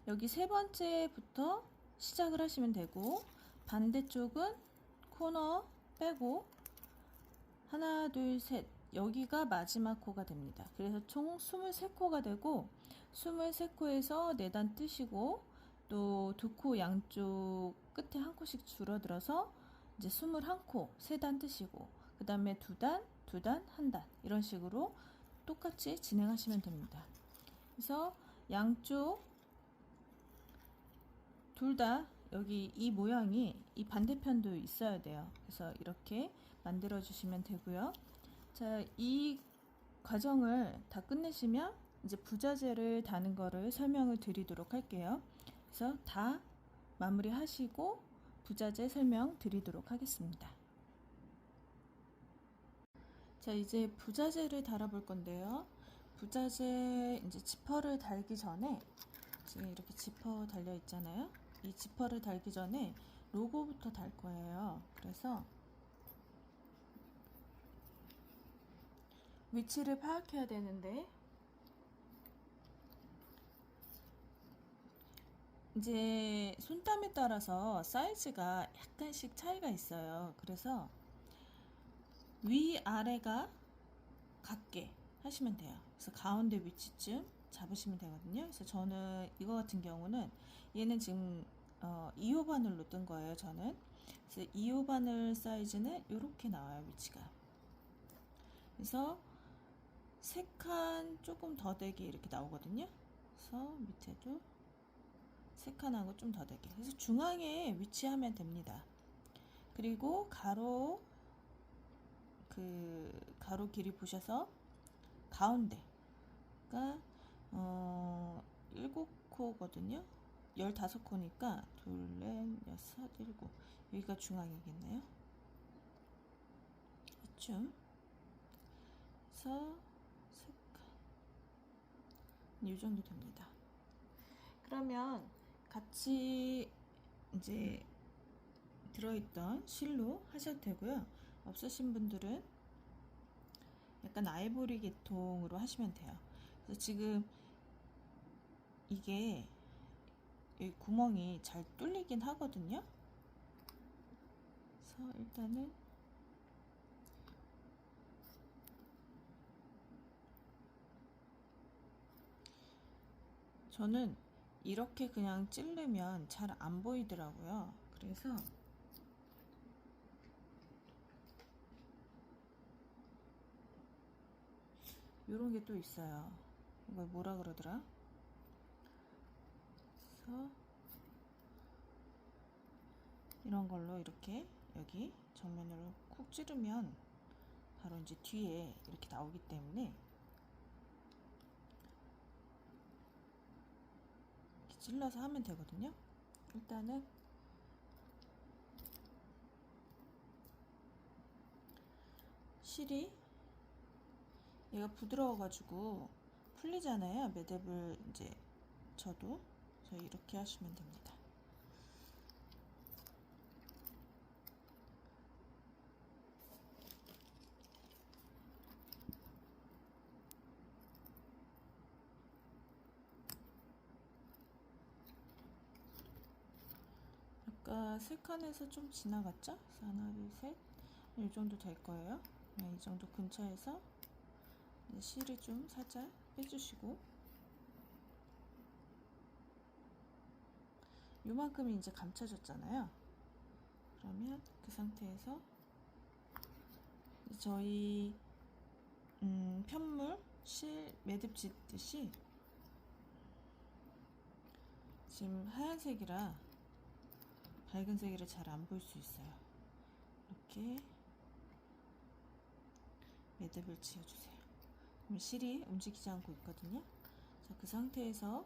여기 세 번째부터 시작을 하시면 되고 반대쪽은 코너 빼고 하나, 둘, 셋 여기가 마지막 코가 됩니다. 그래서 총 23코가 되고 23코에서 4단 뜨시고 또 2코 양쪽 끝에 한 코씩 줄어들어서 이제 21코 3단 뜨시고 그 다음에 2단, 2단, 1단 이런 식으로 똑같이 진행하시면 됩니다. 그래서 양쪽 둘 다 여기 이 모양이 이 반대편도 있어야 돼요. 그래서 이렇게 만들어 주시면 되고요. 자, 이 과정을 다 끝내시면 이제 부자재를 다는 거를 설명을 드리도록 할게요. 그래서 다 마무리 하시고 부자재 설명 드리도록 하겠습니다. 자, 이제 부자재를 달아볼 건데요. 부자재 이제 지퍼를 달기 전에 지금 이렇게 지퍼 달려 있잖아요. 이 지퍼를 달기 전에 로고부터 달 거예요. 그래서 위치를 파악해야 되는데 이제 손땀에 따라서 사이즈가 약간씩 차이가 있어요. 그래서 위아래가 같게 하시면 돼요. 그래서 가운데 위치쯤 잡으시면 되거든요. 그래서 저는 이거 같은 경우는 얘는 지금 2호 바늘로 뜬 거예요. 저는 그래서 2호 바늘 사이즈는 이렇게 나와요. 위치가. 그래서 3칸 조금 더 되게 이렇게 나오거든요. 그래서 밑에도 3칸하고 좀 더 되게. 그래서 중앙에 위치하면 됩니다. 그리고 가로 길이 보셔서 가운데가 7코거든요. 15코니까 둘, 넷, 여섯, 일곱. 여기가 중앙이겠네요. 이쯤. 그래서 이 정도 됩니다. 그러면 같이 이제 들어있던 실로 하셔도 되고요. 없으신 분들은 약간 아이보리 계통으로 하시면 돼요. 그래서 지금 이게 여기 구멍이 잘 뚫리긴 하거든요. 그래서 일단은 저는 이렇게 그냥 찌르면 잘 안 보이더라고요. 그래서 요런 게 또 있어요. 이걸 뭐라 그러더라? 그래서 이런 걸로 이렇게 여기 정면으로 쿡 찌르면 바로 이제 뒤에 이렇게 나오기 때문에 이렇게 찔러서 하면 되거든요. 일단은 실이 얘가 부드러워가지고 풀리잖아요. 매듭을 이제 저도 이렇게 하시면 됩니다. 아까 3칸에서 좀 지나갔죠? 그래서 하나, 둘, 셋. 이 정도 될 거예요. 이 정도 근처에서 실을 좀 살짝 빼주시고 요만큼이 이제 감춰졌잖아요. 그러면 그 상태에서 저희 편물 실 매듭 짓듯이 지금 하얀색이라 밝은 색이라 잘 안 보일 수 있어요. 이렇게 매듭을 지어주세요. 그럼 실이 움직이지 않고 있거든요. 자, 그 상태에서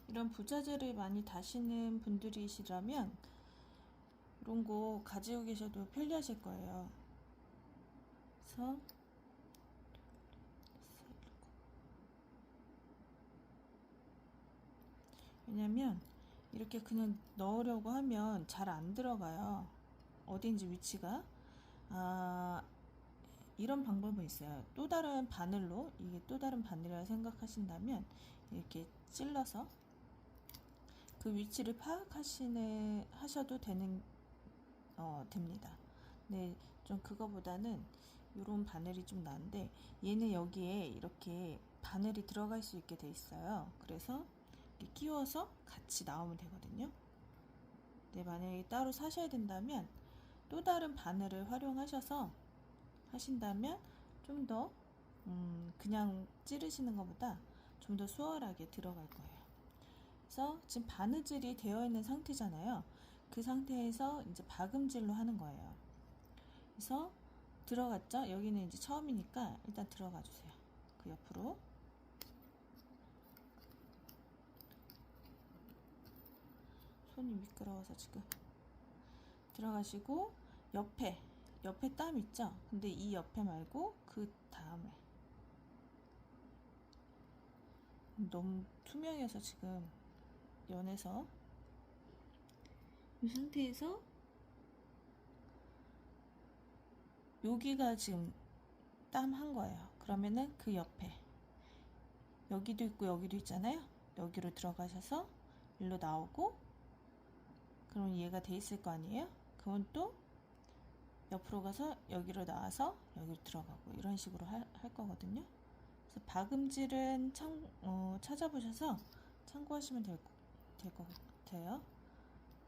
이런 부자재를 많이 다시는 분들이시라면 이런 거 가지고 계셔도 편리하실 거예요. 그래서 왜냐면 이렇게 그냥 넣으려고 하면 잘 안 들어가요. 어딘지 위치가. 이런 방법은 있어요. 또 다른 바늘로, 이게 또 다른 바늘이라 생각하신다면 이렇게 찔러서 그 위치를 하셔도 됩니다. 네, 좀 그거보다는 이런 바늘이 좀 나은데 얘는 여기에 이렇게 바늘이 들어갈 수 있게 돼 있어요. 그래서 이렇게 끼워서 같이 나오면 되거든요. 네, 만약에 따로 사셔야 된다면 또 다른 바늘을 활용하셔서 하신다면 좀 더 그냥 찌르시는 것보다 좀 더 수월하게 들어갈 거예요. 그래서 지금 바느질이 되어 있는 상태잖아요. 그 상태에서 이제 박음질로 하는 거예요. 그래서 들어갔죠? 여기는 이제 처음이니까 일단 들어가 주세요. 그 옆으로. 손이 미끄러워서 지금. 들어가시고 옆에 땀 있죠? 근데 이 옆에 말고 그 다음에. 너무 투명해서 지금 연해서 이 상태에서 여기가 지금 땀 한 거예요. 그러면은 그 옆에 여기도 있고 여기도 있잖아요. 여기로 들어가셔서 일로 나오고, 그럼 얘가 돼 있을 거 아니에요? 그건 또 옆으로 가서 여기로 나와서 여기로 들어가고, 이런 식으로 할 거거든요. 그래서 박음질은 찾아보셔서 참고하시면 될 것 같아요.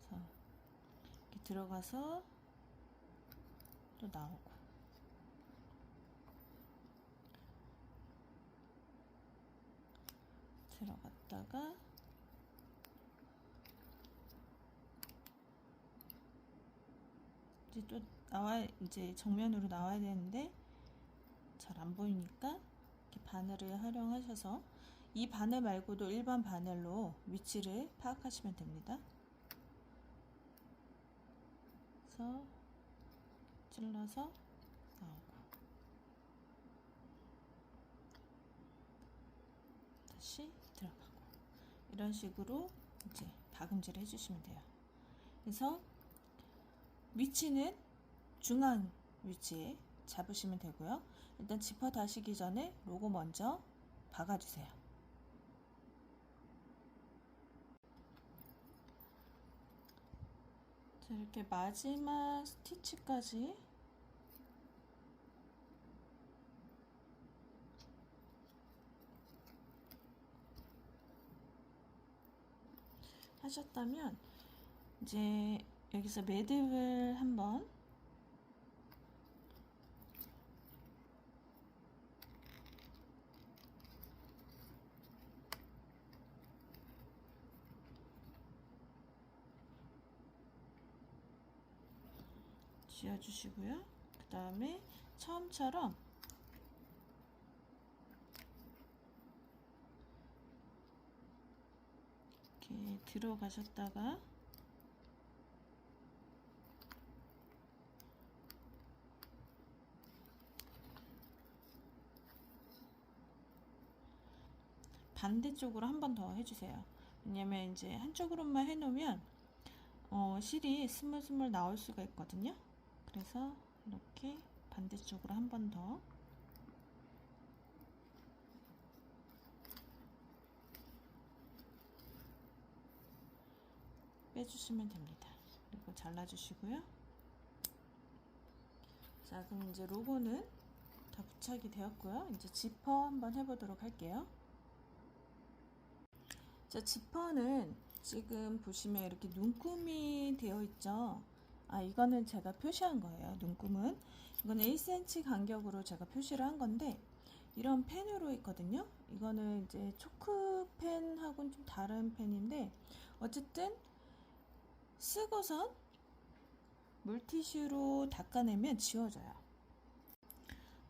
그래서 이렇게 들어가서 또 나오고, 들어갔다가 이제 또 이제 정면으로 나와야 되는데 잘 안 보이니까 이렇게 바늘을 활용하셔서, 이 바늘 말고도 일반 바늘로 위치를 파악하시면 됩니다. 그래서 찔러서 나오고, 다시 들어가고, 이런 식으로 이제 박음질을 해주시면 돼요. 그래서 위치는 중앙 위치에 잡으시면 되고요. 일단 지퍼 다시기 전에 로고 먼저 박아주세요. 자, 이렇게 마지막 스티치까지 하셨다면, 이제 여기서 매듭을 한번 쥐어주시고요. 그 다음에 처음처럼 이렇게 들어가셨다가 반대쪽으로 한 번 더 해주세요. 왜냐면 이제 한쪽으로만 해놓으면 실이 스물스물 나올 수가 있거든요. 그래서 이렇게 반대쪽으로 한 번 더 빼주시면 됩니다. 그리고 잘라주시고요. 자, 그럼 이제 로고는 다 부착이 되었고요. 이제 지퍼 한번 해보도록 할게요. 자, 지퍼는 지금 보시면 이렇게 눈금이 되어 있죠. 이거는 제가 표시한 거예요. 눈금은 이거는 1cm 간격으로 제가 표시를 한 건데, 이런 펜으로 있거든요. 이거는 이제 초크 펜하고는 좀 다른 펜인데, 어쨌든 쓰고선 물티슈로 닦아내면 지워져요.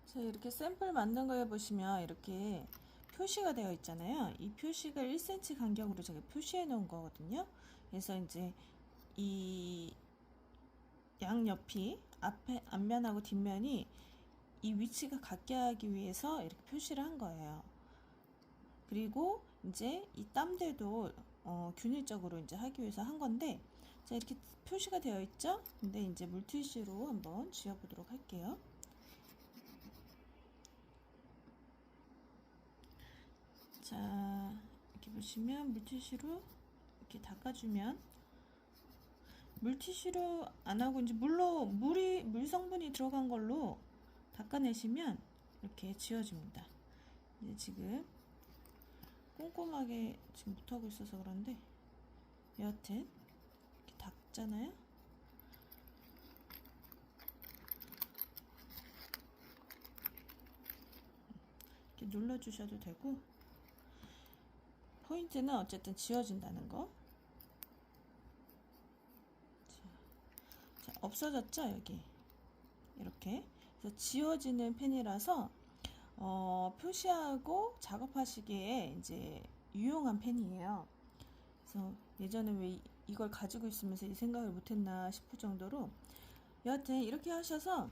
자, 이렇게 샘플 만든 거에 보시면 이렇게 표시가 되어 있잖아요. 이 표시가 1cm 간격으로 제가 표시해 놓은 거거든요. 그래서 이제 이 양옆이 앞면하고 뒷면이 이 위치가 같게 하기 위해서 이렇게 표시를 한 거예요. 그리고 이제 이 땀들도 균일적으로 이제 하기 위해서 한 건데, 자, 이렇게 표시가 되어 있죠? 근데 이제 물티슈로 한번 지워보도록 할게요. 자, 이렇게 보시면 물티슈로 이렇게 닦아주면, 물티슈로 안 하고 이제 물 성분이 들어간 걸로 닦아내시면 이렇게 지워집니다. 이제 지금 꼼꼼하게 지금 못하고 있어서 그런데, 여하튼 이렇게 닦잖아요. 이렇게 눌러주셔도 되고, 포인트는 어쨌든 지워진다는 거. 자, 없어졌죠, 여기. 이렇게. 그래서 지워지는 펜이라서 표시하고 작업하시기에 이제 유용한 펜이에요. 그래서 예전에 왜 이걸 가지고 있으면서 이 생각을 못했나 싶을 정도로, 여하튼 이렇게 하셔서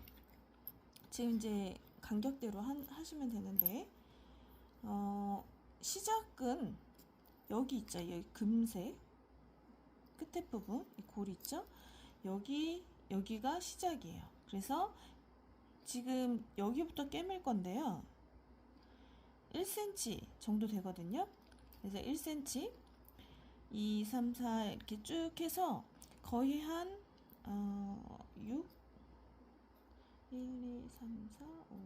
지금 이제 간격대로 하시면 되는데, 시작은 여기 있죠. 여기 금색 끝에 부분, 이 골 있죠. 여기가 시작이에요. 그래서 지금 여기부터 꿰맬 건데요. 1cm 정도 되거든요. 그래서 1cm 2, 3, 4 이렇게 쭉 해서 거의 한 6 1, 2, 3, 4, 5,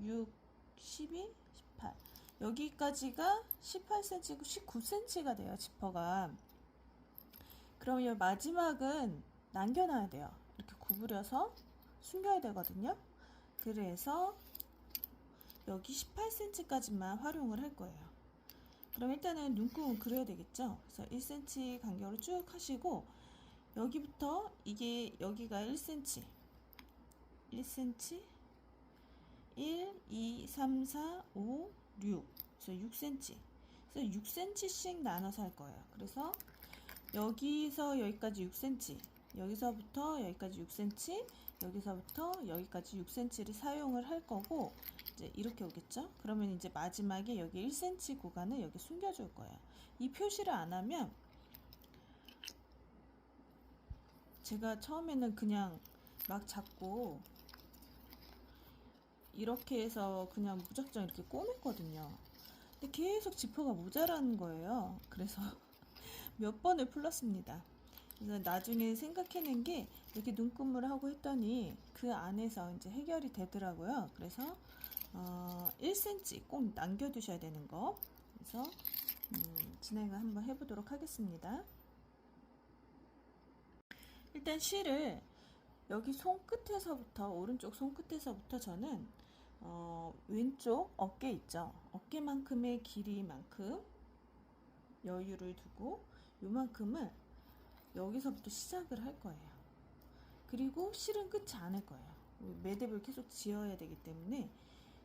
6 6, 12, 18 여기까지가 18cm고 19cm가 돼요. 지퍼가. 그럼 이 마지막은 남겨놔야 돼요. 이렇게 구부려서 숨겨야 되거든요. 그래서 여기 18cm까지만 활용을 할 거예요. 그럼 일단은 눈금은 그려야 되겠죠. 그래서 1cm 간격으로 쭉 하시고 여기부터 이게 여기가 1cm 1cm 1, 2, 3, 4, 5, 6 그래서 6cm 그래서 6cm씩 나눠서 할 거예요. 그래서 여기서 여기까지 6cm 여기서부터 여기까지 6cm 여기서부터 여기까지 6cm를 사용을 할 거고 이제 이렇게 오겠죠. 그러면 이제 마지막에 여기 1cm 구간을 여기 숨겨줄 거예요. 이 표시를 안 하면 제가 처음에는 그냥 막 잡고 이렇게 해서 그냥 무작정 이렇게 꼬맸거든요. 근데 계속 지퍼가 모자라는 거예요. 그래서 몇 번을 풀렀습니다. 그래서 나중에 생각해낸 게 이렇게 눈금을 하고 했더니 그 안에서 이제 해결이 되더라고요. 그래서 1cm 꼭 남겨두셔야 되는 거. 그래서 진행을 한번 해보도록 하겠습니다. 일단 실을 여기 손끝에서부터 오른쪽 손끝에서부터 저는 왼쪽 어깨 있죠. 어깨만큼의 길이만큼 여유를 두고 요만큼을 여기서부터 시작을 할 거예요. 그리고 실은 끝이 않을 거예요. 매듭을 계속 지어야 되기 때문에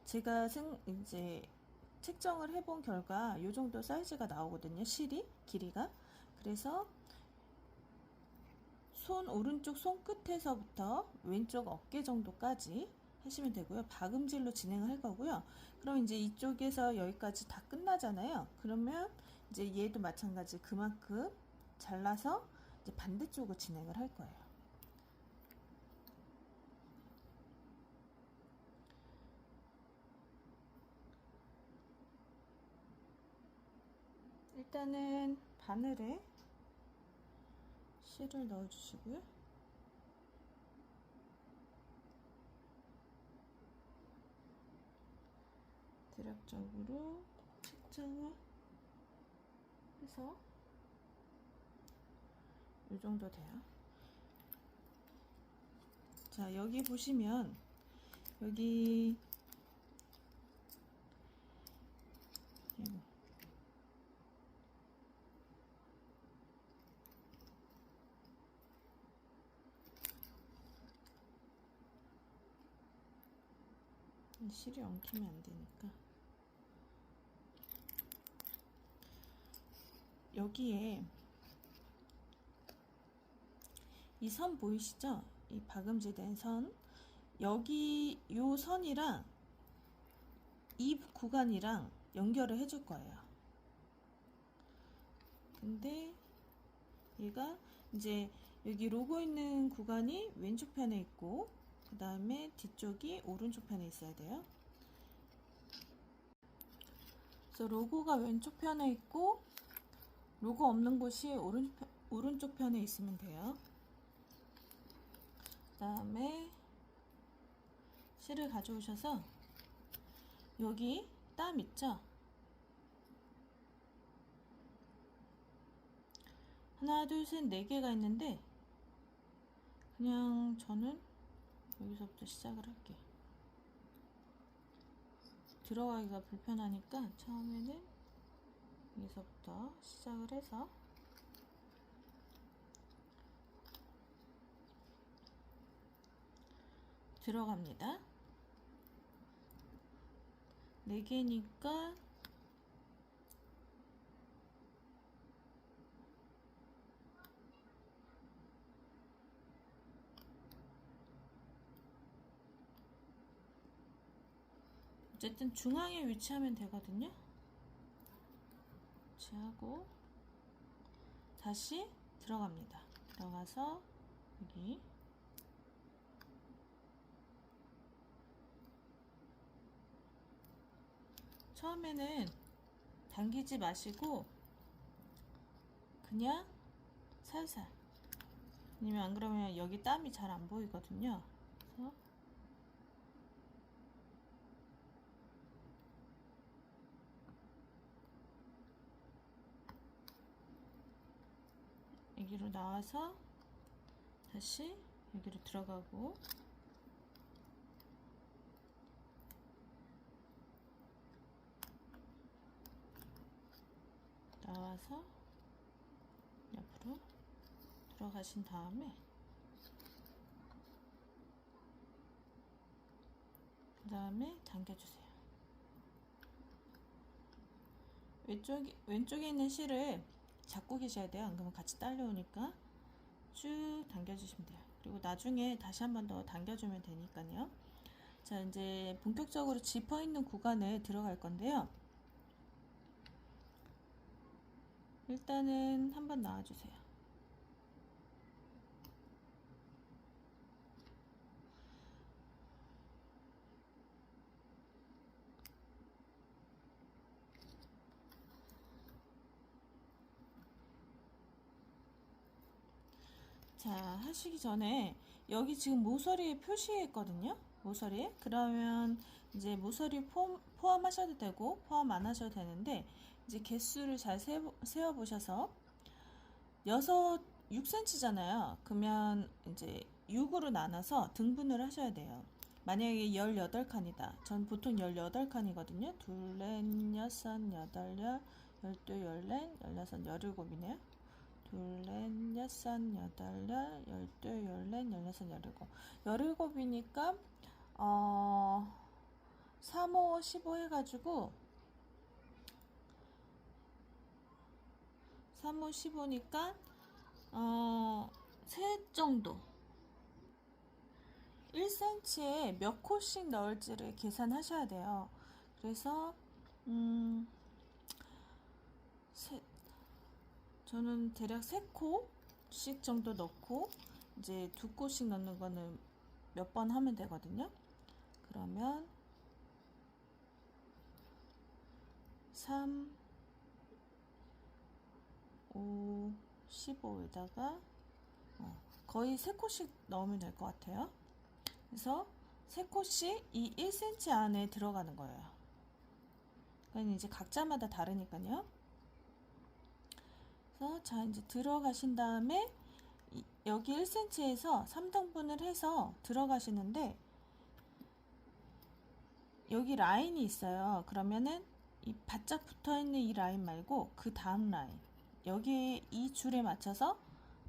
제가 이제 책정을 해본 결과 이 정도 사이즈가 나오거든요. 실이 길이가. 그래서 오른쪽 손끝에서부터 왼쪽 어깨 정도까지 하시면 되고요. 박음질로 진행을 할 거고요. 그럼 이제 이쪽에서 여기까지 다 끝나잖아요. 그러면 이제 얘도 마찬가지 그만큼 잘라서 이제 반대쪽으로 진행을 할 거예요. 일단은 바늘에 실을 넣어 주시고요. 대략적으로 책정을 해서 이 정도 돼요. 자, 여기 보시면 여기 실이 엉키면 안 되니까 여기에 이 선 보이시죠? 이 박음질된 선 여기 요 선이랑 이 구간이랑 연결을 해줄 거예요. 근데 얘가 이제 여기 로고 있는 구간이 왼쪽 편에 있고 그 다음에 뒤쪽이 오른쪽 편에 있어야 돼요. 그래서 로고가 왼쪽 편에 있고 로고 없는 곳이 오른쪽 편에 있으면 돼요. 그 다음에 실을 가져오셔서 여기 땀 있죠? 하나, 둘, 셋, 네 개가 있는데 그냥 저는 여기서부터 시작을 할게요. 들어가기가 불편하니까 처음에는 여기서부터 시작을 해서 들어갑니다. 4개니까 어쨌든 중앙에 위치하면 되거든요. 위치하고 다시 들어갑니다. 들어가서 여기 처음에는 당기지 마시고 그냥 살살, 아니면 안 그러면 여기 땀이 잘 안 보이거든요. 그래서 여기로 나와서 다시 여기로 들어가고, 나와서 옆으로 들어가신 다음에 그 다음에 당겨주세요. 왼쪽에 있는 실을 잡고 계셔야 돼요. 안 그러면 같이 딸려오니까 쭉 당겨주시면 돼요. 그리고 나중에 다시 한 번 더 당겨주면 되니까요. 자, 이제 본격적으로 지퍼 있는 구간에 들어갈 건데요. 일단은 한번 나와주세요. 자, 하시기 전에 여기 지금 모서리에 표시했거든요. 모서리에. 그러면 이제 모서리 포함하셔도 되고 포함 안 하셔도 되는데, 이제 개수를 잘 세어 보셔서 6cm잖아요. 그러면 이제 6으로 나눠서 등분을 하셔야 돼요. 만약에 18칸이다. 전 보통 18칸이거든요. 둘, 넷, 여섯, 여덟, 열두, 열넷, 열여섯, 열일곱이네요. 둘, 넷, 여섯, 여덟, 열두, 열넷, 열여섯, 열일곱. 열일곱이니까 3, 5, 15 해가지고 3, 5, 15니까 셋 정도, 1cm에 몇 코씩 넣을지를 계산하셔야 돼요. 그래서 저는 대략 3코씩 정도 넣고, 이제 2코씩 넣는 거는 몇 번 하면 되거든요. 그러면 3, 5, 15에다가 거의 3코씩 넣으면 될 것 같아요. 그래서 3코씩 이 1cm 안에 들어가는 거예요. 그러니까 이제 각자마다 다르니까요. 그래서 자, 이제 들어가신 다음에 여기 1cm에서 3등분을 해서 들어가시는데, 여기 라인이 있어요. 그러면은 이 바짝 붙어 있는 이 라인 말고 그 다음 라인, 여기 이 줄에 맞춰서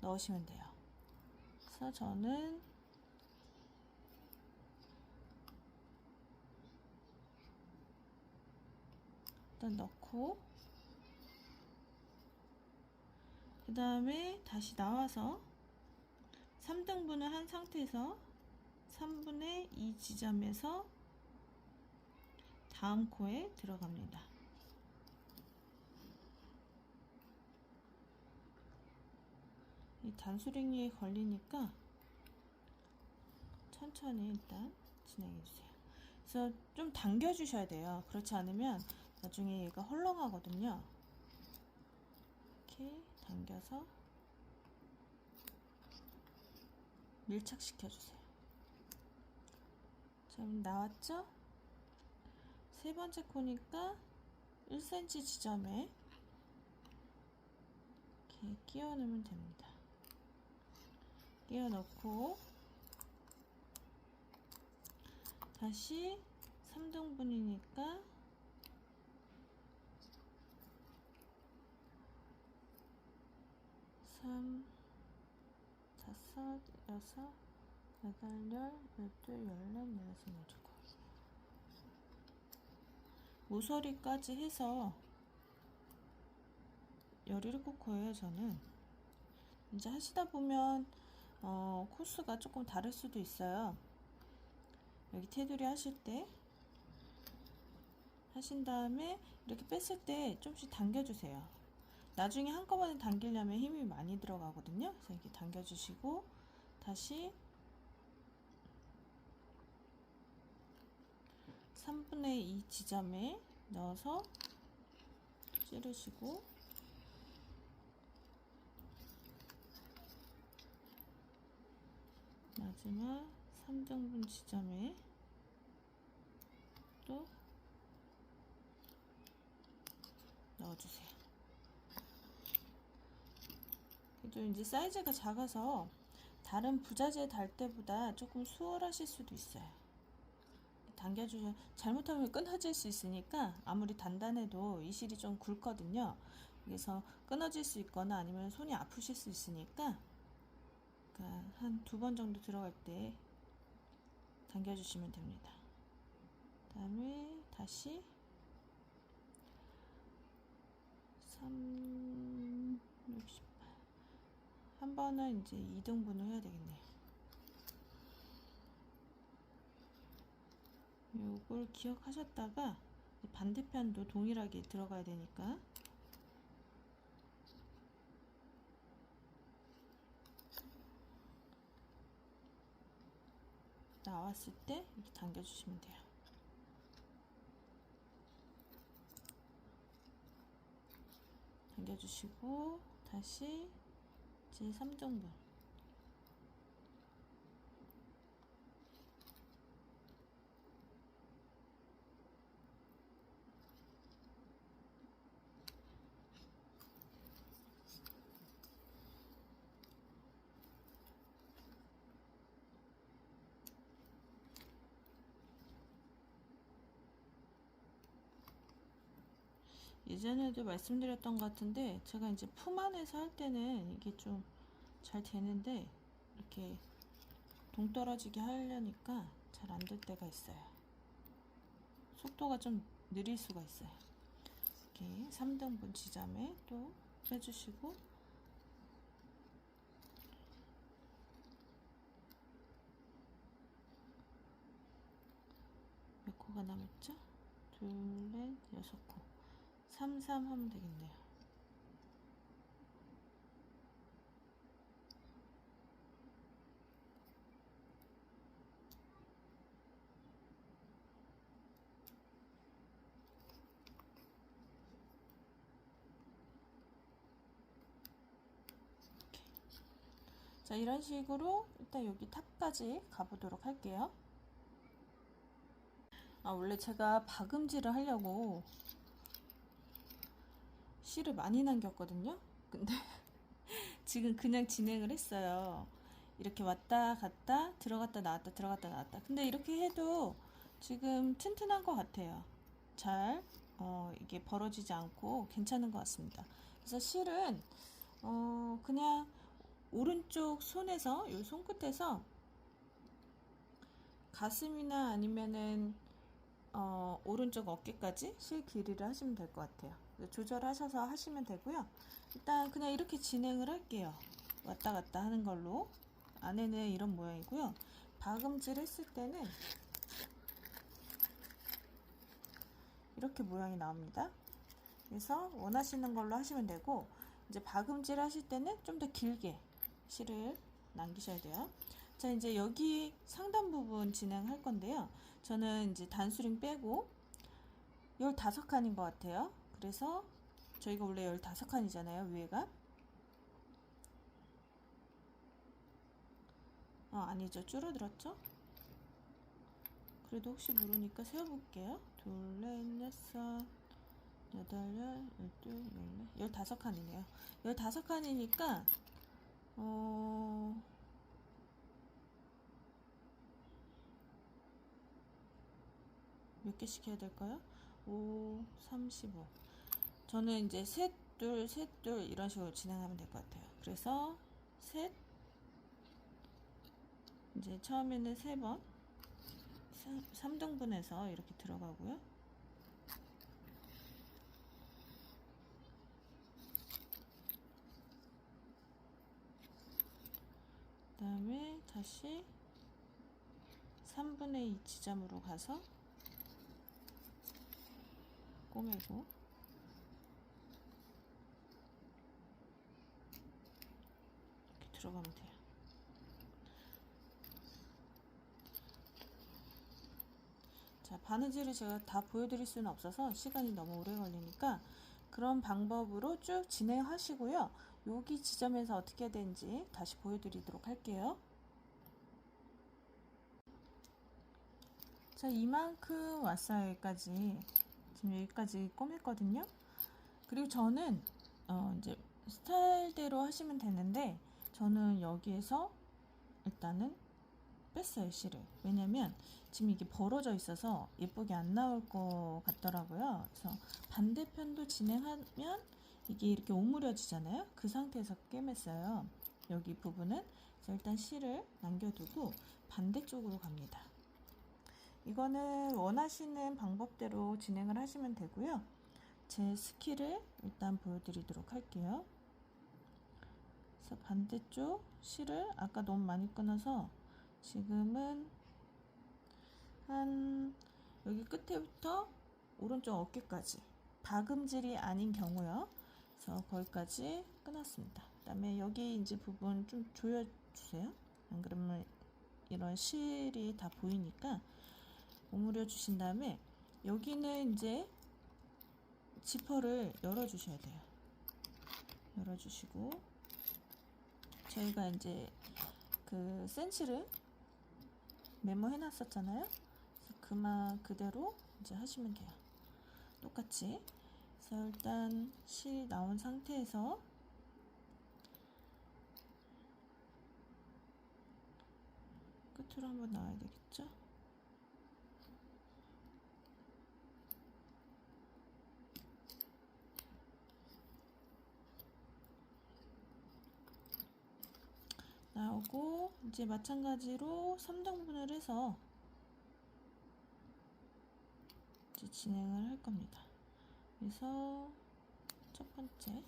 넣으시면 돼요. 그래서 저는 일단 넣고, 그 다음에 다시 나와서 3등분을 한 상태에서 3분의 2 지점에서 다음 코에 들어갑니다. 이 단수링이 걸리니까 천천히 일단 진행해 주세요. 그래서 좀 당겨 주셔야 돼요. 그렇지 않으면 나중에 얘가 헐렁하거든요. 이렇게 당겨서 밀착시켜 주세요. 자, 나왔죠? 세 번째 코니까 1cm 지점에 이렇게 끼워 넣으면 됩니다. 끼워 넣고 다시 3등분이니까 3, 5, 6, 8, 10, 12, 14, 16, 17. 모서리까지 해서 17코예요. 저는 이제 하시다 보면 코스가 조금 다를 수도 있어요. 여기 테두리 하실 때 하신 다음에 이렇게 뺐을 때 좀씩 당겨주세요. 나중에 한꺼번에 당기려면 힘이 많이 들어가거든요. 그래서 이렇게 당겨주시고 다시 3분의 2 지점에 넣어서 찌르시고 마지막 3등분 지점에 또 넣어주세요. 그래도 이제 사이즈가 작아서 다른 부자재 달 때보다 조금 수월하실 수도 있어요. 당겨주셔. 잘못하면 끊어질 수 있으니까 아무리 단단해도 이 실이 좀 굵거든요. 그래서 끊어질 수 있거나 아니면 손이 아프실 수 있으니까 한 2번 정도 들어갈 때 당겨주시면 됩니다. 그 다음에 다시 68. 한 번은 이제 2등분을 해야 되겠네요. 요걸 기억하셨다가 반대편도 동일하게 들어가야 되니까 나왔을 때 이렇게 당겨주시면 돼요. 당겨주시고 다시 제 3등분 예전에도 말씀드렸던 것 같은데 제가 이제 품 안에서 할 때는 이게 좀 잘 되는데 이렇게 동떨어지게 하려니까 잘 안 될 때가 있어요. 속도가 좀 느릴 수가 있어요. 이렇게 3등분 지점에 또 빼주시고 몇 코가 남았죠? 둘, 넷, 6코. 3, 3 하면 되겠네요. 자, 이런 식으로 일단 여기 탑까지 가보도록 할게요. 원래 제가 박음질을 하려고 실을 많이 남겼거든요. 근데 지금 그냥 진행을 했어요. 이렇게 왔다 갔다 들어갔다 나왔다 들어갔다 나왔다. 근데 이렇게 해도 지금 튼튼한 것 같아요. 잘 이게 벌어지지 않고 괜찮은 것 같습니다. 그래서 실은 그냥 오른쪽 손에서 이 손끝에서 가슴이나 아니면은 오른쪽 어깨까지 실 길이를 하시면 될 것 같아요. 조절하셔서 하시면 되고요. 일단 그냥 이렇게 진행을 할게요. 왔다 갔다 하는 걸로. 안에는 이런 모양이고요. 박음질 했을 때는 이렇게 모양이 나옵니다. 그래서 원하시는 걸로 하시면 되고, 이제 박음질 하실 때는 좀 더 길게 실을 남기셔야 돼요. 자, 이제 여기 상단 부분 진행할 건데요. 저는 이제 단수링 빼고 15칸인 것 같아요. 그래서 저희가 원래 15칸이잖아요, 위에가. 아니죠. 줄어들었죠? 그래도 혹시 모르니까 세어볼게요. 둘, 넷, 여섯, 여덟, 열, 열둘, 열넷, 15칸이네요. 15칸이니까 몇 개씩 해야 될까요? 5, 35. 저는 이제 셋, 둘, 셋, 둘 이런 식으로 진행하면 될 것 같아요. 그래서 셋, 이제 처음에는 3번 3등분해서 이렇게 들어가고요. 그 다음에 다시 3분의 2 지점으로 가서 꼬매고 이렇게 들어가면 돼요. 자, 바느질을 제가 다 보여드릴 수는 없어서 시간이 너무 오래 걸리니까 그런 방법으로 쭉 진행하시고요. 여기 지점에서 어떻게 해야 되는지 다시 보여드리도록 할게요. 자, 이만큼 왔어요. 여기까지. 지금 여기까지 꼬맸거든요. 그리고 저는 이제 스타일대로 하시면 되는데 저는 여기에서 일단은 뺐어요, 실을. 왜냐면 지금 이게 벌어져 있어서 예쁘게 안 나올 것 같더라고요. 그래서 반대편도 진행하면 이게 이렇게 오므려지잖아요. 그 상태에서 꿰맸어요. 여기 부분은. 그래서 일단 실을 남겨두고 반대쪽으로 갑니다. 이거는 원하시는 방법대로 진행을 하시면 되고요. 제 스킬을 일단 보여드리도록 할게요. 그래서 반대쪽 실을 아까 너무 많이 끊어서 지금은 한 여기 끝에부터 오른쪽 어깨까지 박음질이 아닌 경우요. 그래서 거기까지 끊었습니다. 그 다음에 여기 이제 부분 좀 조여주세요. 안 그러면 이런 실이 다 보이니까 오므려 주신 다음에 여기는 이제 지퍼를 열어주셔야 돼요. 열어주시고 저희가 이제 그 센치를 메모해 놨었잖아요. 그래서 그만 그대로 이제 하시면 돼요. 똑같이. 그래서 일단 실 나온 상태에서 끝으로 한번 나와야 되겠죠? 나오고 이제 마찬가지로 3등분을 해서 이제 진행을 할 겁니다. 그래서 첫 번째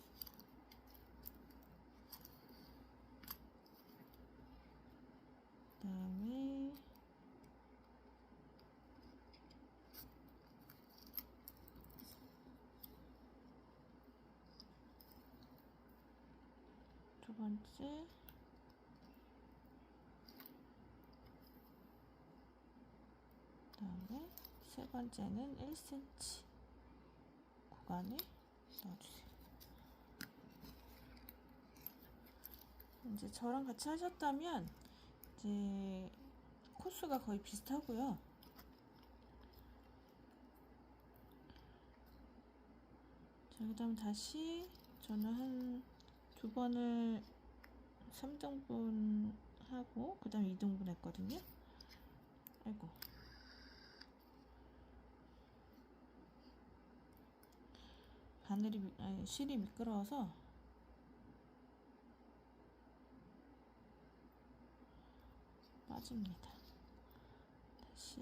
그다음에 두 번째 그다음에 세 번째는 1cm 구간에 넣어주세요. 이제 저랑 같이 하셨다면 이제 코스가 거의 비슷하고요. 자, 그 다음 다시 저는 한 두 번을 3등분 하고 그 다음 2등분 했거든요. 아이고. 실이 미끄러워서 빠집니다. 다시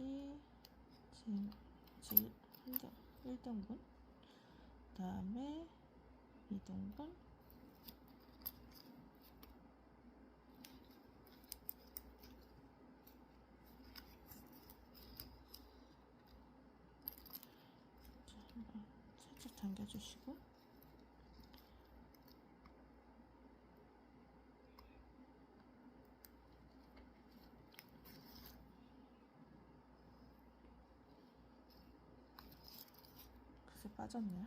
1등분 그 다음에 2등분 한번 살짝 당겨주시고 글쎄 빠졌네요.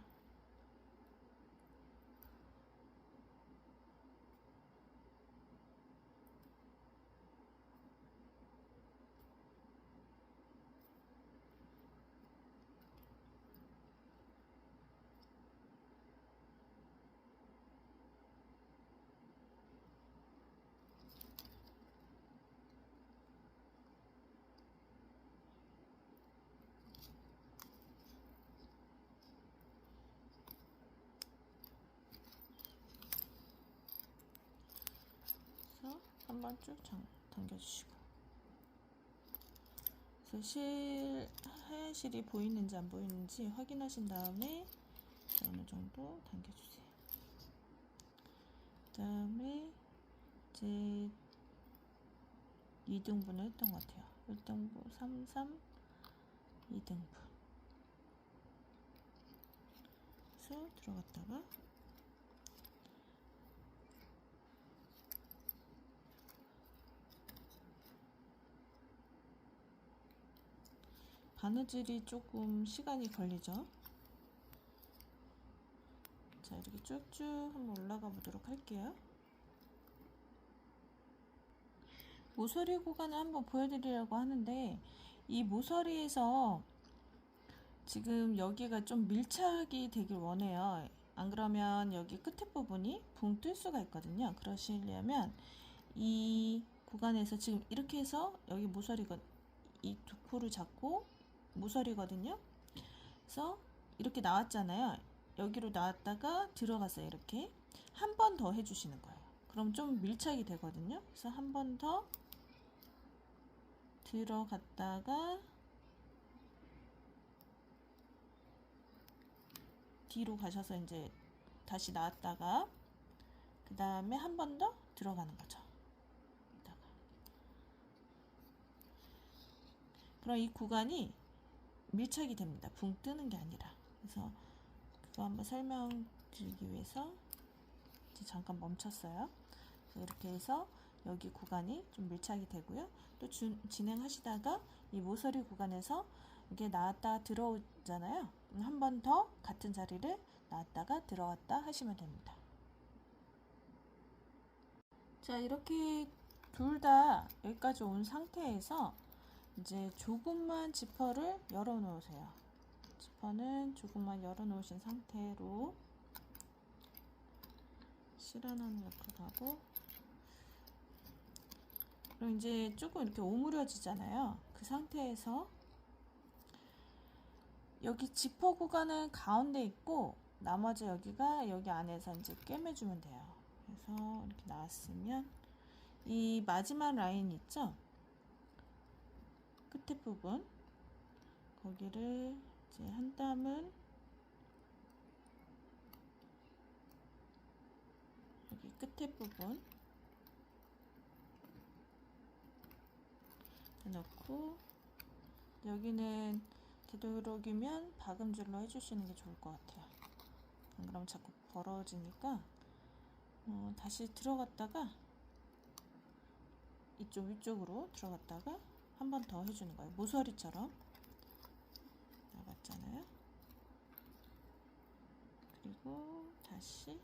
그래서 한번 쭉 당겨주시고 그래서 하얀 실이 보이는지 안 보이는지 확인하신 다음에 어느 정도 당겨주세요. 그 다음에 이제 2등분을 했던 것 같아요. 1등분, 3, 2등분. 그래서 들어갔다가 바느질이 조금 시간이 걸리죠. 자, 이렇게 쭉쭉 한번 올라가 보도록 할게요. 모서리 구간을 한번 보여드리려고 하는데, 이 모서리에서 지금 여기가 좀 밀착이 되길 원해요. 안 그러면 여기 끝에 부분이 붕 뜰 수가 있거든요. 그러시려면 이 구간에서 지금 이렇게 해서 여기 모서리가 이 두 코를 잡고 모서리거든요. 그래서 이렇게 나왔잖아요. 여기로 나왔다가 들어갔어요. 이렇게 한 번 더 해주시는 거예요. 그럼 좀 밀착이 되거든요. 그래서 한 번 더 들어갔다가 뒤로 가셔서 이제 다시 나왔다가 그 다음에 한 번 더 들어가는 거죠. 그럼 이 구간이 밀착이 됩니다. 붕 뜨는 게 아니라. 그래서 그거 한번 설명드리기 위해서 이제 잠깐 멈췄어요. 이렇게 해서 여기 구간이 좀 밀착이 되고요. 또 진행하시다가 이 모서리 구간에서 이게 나왔다 들어오잖아요. 한 번 더 같은 자리를 나왔다가 들어왔다 하시면 됩니다. 자, 이렇게 둘 다 여기까지 온 상태에서 이제 조금만 지퍼를 열어 놓으세요. 지퍼는 조금만 열어 놓으신 상태로 실하나는 옆으로 가고, 그럼 이제 조금 이렇게 오므려지잖아요. 그 상태에서 여기 지퍼 구간은 가운데 있고 나머지 여기가 여기 안에서 이제 꿰매주면 돼요. 그래서 이렇게 나왔으면 이 마지막 라인 있죠? 끝에 부분 거기를 이제 한 땀은 여기 끝에 부분 넣고, 여기는 되도록이면 박음질로 해주시는 게 좋을 것 같아요. 안 그러면 자꾸 벌어지니까 다시 들어갔다가 이쪽 위쪽으로 들어갔다가 한 번 더 해주는 거예요. 모서리처럼 나갔잖아요. 그리고 다시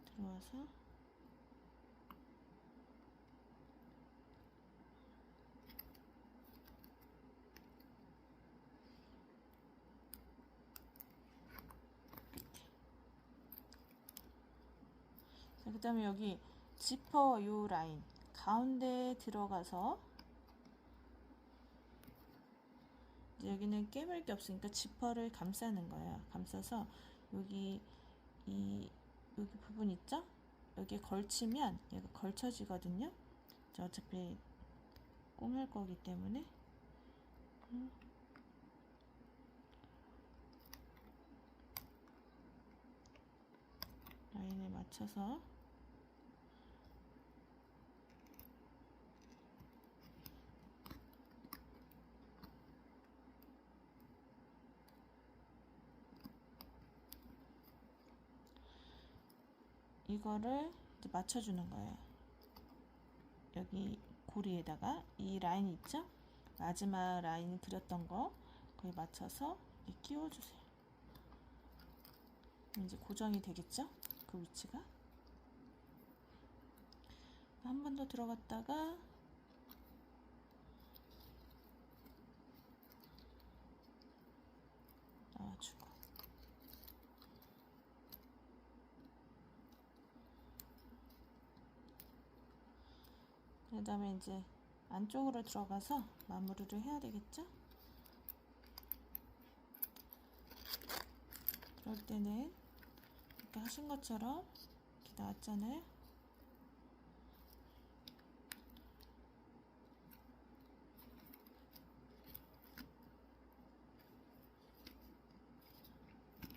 들어와서 그 다음에 여기 지퍼 요 라인 가운데 들어가서 여기는 깨물 게 없으니까 지퍼를 감싸는 거예요. 감싸서 여기 여기 부분 있죠? 여기에 걸치면 얘가 걸쳐지거든요. 어차피 꼬맬 거기 때문에 라인을 맞춰서 이거를 이제 맞춰주는 거예요. 여기 고리에다가 이 라인 있죠? 마지막 라인 그렸던 거 거기 맞춰서 이렇게 끼워주세요. 이제 고정이 되겠죠? 그 위치가. 한 번 더 들어갔다가 나와주고, 그 다음에 이제 안쪽으로 들어가서 마무리를 해야 되겠죠? 그럴 때는 이렇게 하신 것처럼 이렇게 나왔잖아요.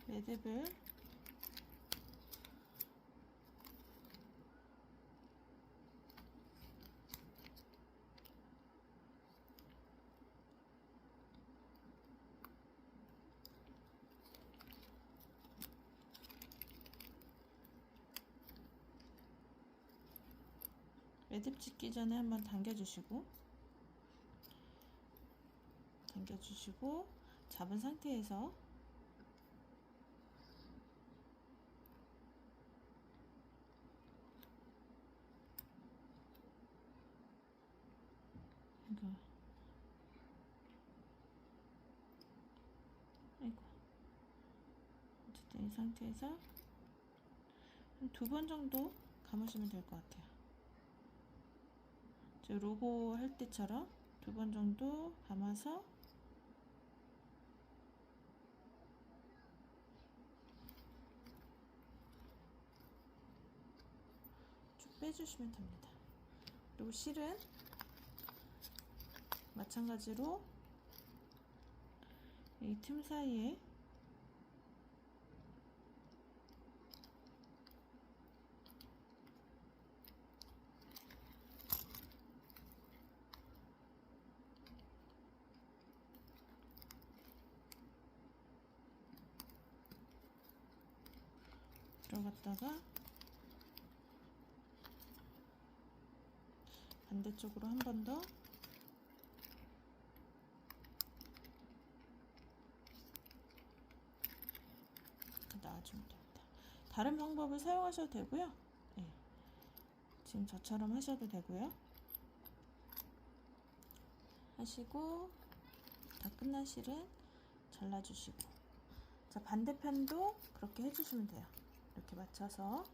매듭을 매듭 짓기 전에 한번 당겨주시고, 당겨주시고 잡은 상태에서 이거 아이고 어쨌든 이 상태에서 한 2번 정도 감으시면 될 것 같아요. 저 로고 할 때처럼 2번 정도 감아서 쭉 빼주시면 됩니다. 그리고 실은 마찬가지로 이 틈 사이에 들어갔다가 반대쪽으로 한 번 더 놔주면 됩니다. 다른 방법을 사용하셔도 되고요. 네. 지금 저처럼 하셔도 되고요. 하시고 다 끝난 실은 잘라주시고, 자 반대편도 그렇게 해주시면 돼요. 이렇게 맞춰서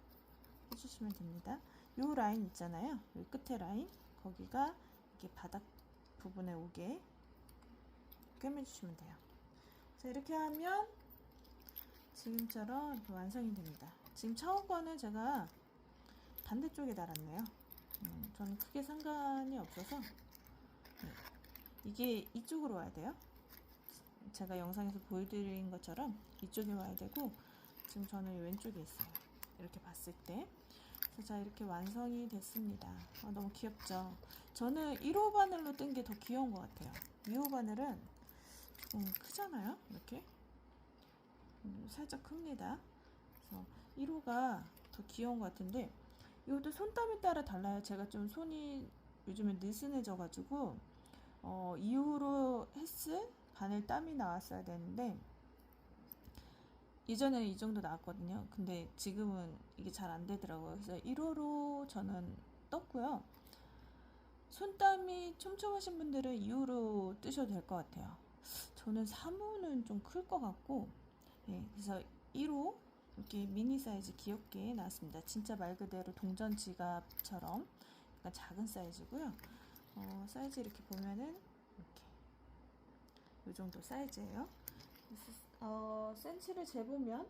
해주시면 됩니다. 요 라인 있잖아요. 요 끝에 라인, 거기가 이렇게 바닥 부분에 오게 꿰매주시면 돼요. 자 이렇게 하면 지금처럼 이렇게 완성이 됩니다. 지금 처음 거는 제가 반대쪽에 달았네요. 저는 크게 상관이 없어서 이게 이쪽으로 와야 돼요. 제가 영상에서 보여드린 것처럼 이쪽에 와야 되고, 지금 저는 왼쪽에 있어요. 이렇게 봤을 때. 자 이렇게 완성이 됐습니다. 너무 귀엽죠? 저는 1호 바늘로 뜬 게 더 귀여운 것 같아요. 2호 바늘은 조금 크잖아요. 이렇게 살짝 큽니다. 그래서 1호가 더 귀여운 것 같은데, 이것도 손땀에 따라 달라요. 제가 좀 손이 요즘에 느슨해져 가지고 2호로 했을 바늘 땀이 나왔어야 되는데, 예전에는 이 정도 나왔거든요. 근데 지금은 이게 잘 안 되더라고요. 그래서 1호로 저는 떴고요. 손땀이 촘촘하신 분들은 2호로 뜨셔도 될 것 같아요. 저는 3호는 좀 클 것 같고, 예, 그래서 1호 이렇게 미니 사이즈 귀엽게 나왔습니다. 진짜 말 그대로 동전 지갑처럼 약간 작은 사이즈고요. 사이즈 이렇게 보면은 이렇게 이 정도 사이즈예요. 센치를 재보면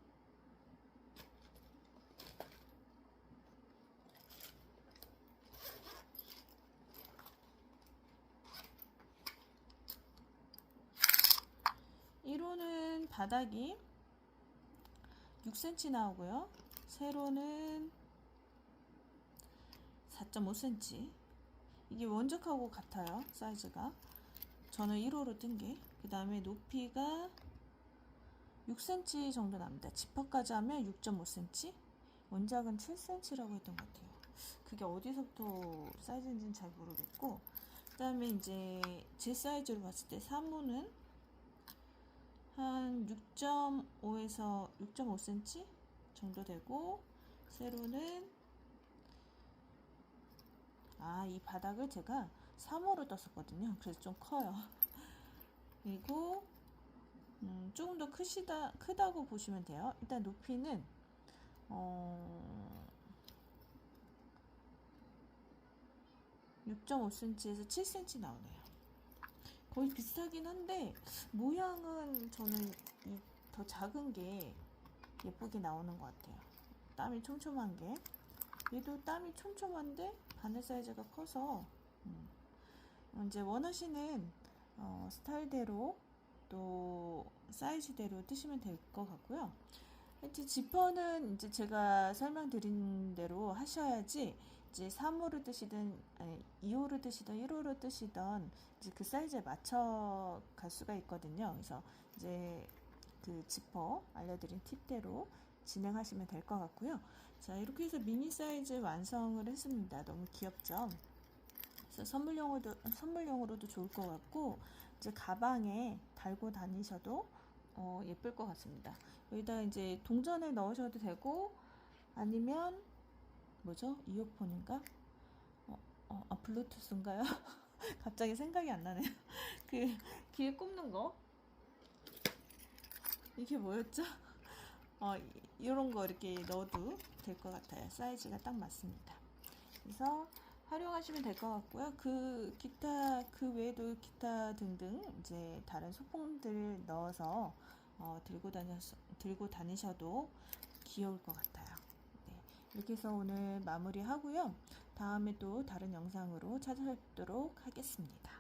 (1호는) 바닥이 6cm 나오고요. 세로는 4.5cm. 이게 원적하고 같아요. 사이즈가. 저는 1호로 뜬 게. 그 다음에 높이가 6cm 정도 납니다. 지퍼까지 하면 6.5cm. 원작은 7cm라고 했던 것 같아요. 그게 어디서부터 사이즈인지는 잘 모르겠고, 그 다음에 이제 제 사이즈로 봤을 때 3호는 한 6.5에서 6.5cm 정도 되고, 세로는 이 바닥을 제가 3호로 떴었거든요. 그래서 좀 커요. 그리고 조금 더 크다고 보시면 돼요. 일단 높이는 6.5cm에서 7cm 나오네요. 거의 비슷하긴 한데 모양은 저는 이 더 작은 게 예쁘게 나오는 것 같아요. 땀이 촘촘한 게. 얘도 땀이 촘촘한데 바늘 사이즈가 커서 이제 원하시는 스타일대로 또 사이즈대로 뜨시면 될 것 같고요. 이제 지퍼는 이제 제가 설명드린 대로 하셔야지, 이제 3호를 뜨시든 2호를 뜨시든 1호를 뜨시든 이제 그 사이즈에 맞춰 갈 수가 있거든요. 그래서 이제 그 지퍼 알려드린 팁대로 진행하시면 될 것 같고요. 자 이렇게 해서 미니 사이즈 완성을 했습니다. 너무 귀엽죠? 그래서 선물용으로도 좋을 것 같고, 이제 가방에 달고 다니셔도 예쁠 것 같습니다. 여기다 이제 동전을 넣으셔도 되고, 아니면 뭐죠? 이어폰인가? 블루투스인가요? 갑자기 생각이 안 나네요. 그 귀에 꼽는 거, 이게 뭐였죠? 이런 거 이렇게 넣어도 될 것 같아요. 사이즈가 딱 맞습니다. 그래서 활용하시면 될 것 같고요. 그 외에도 기타 등등 이제 다른 소품들을 넣어서 들고 다니셔도 귀여울 것 같아요. 네, 이렇게 해서 오늘 마무리하고요. 다음에 또 다른 영상으로 찾아뵙도록 하겠습니다.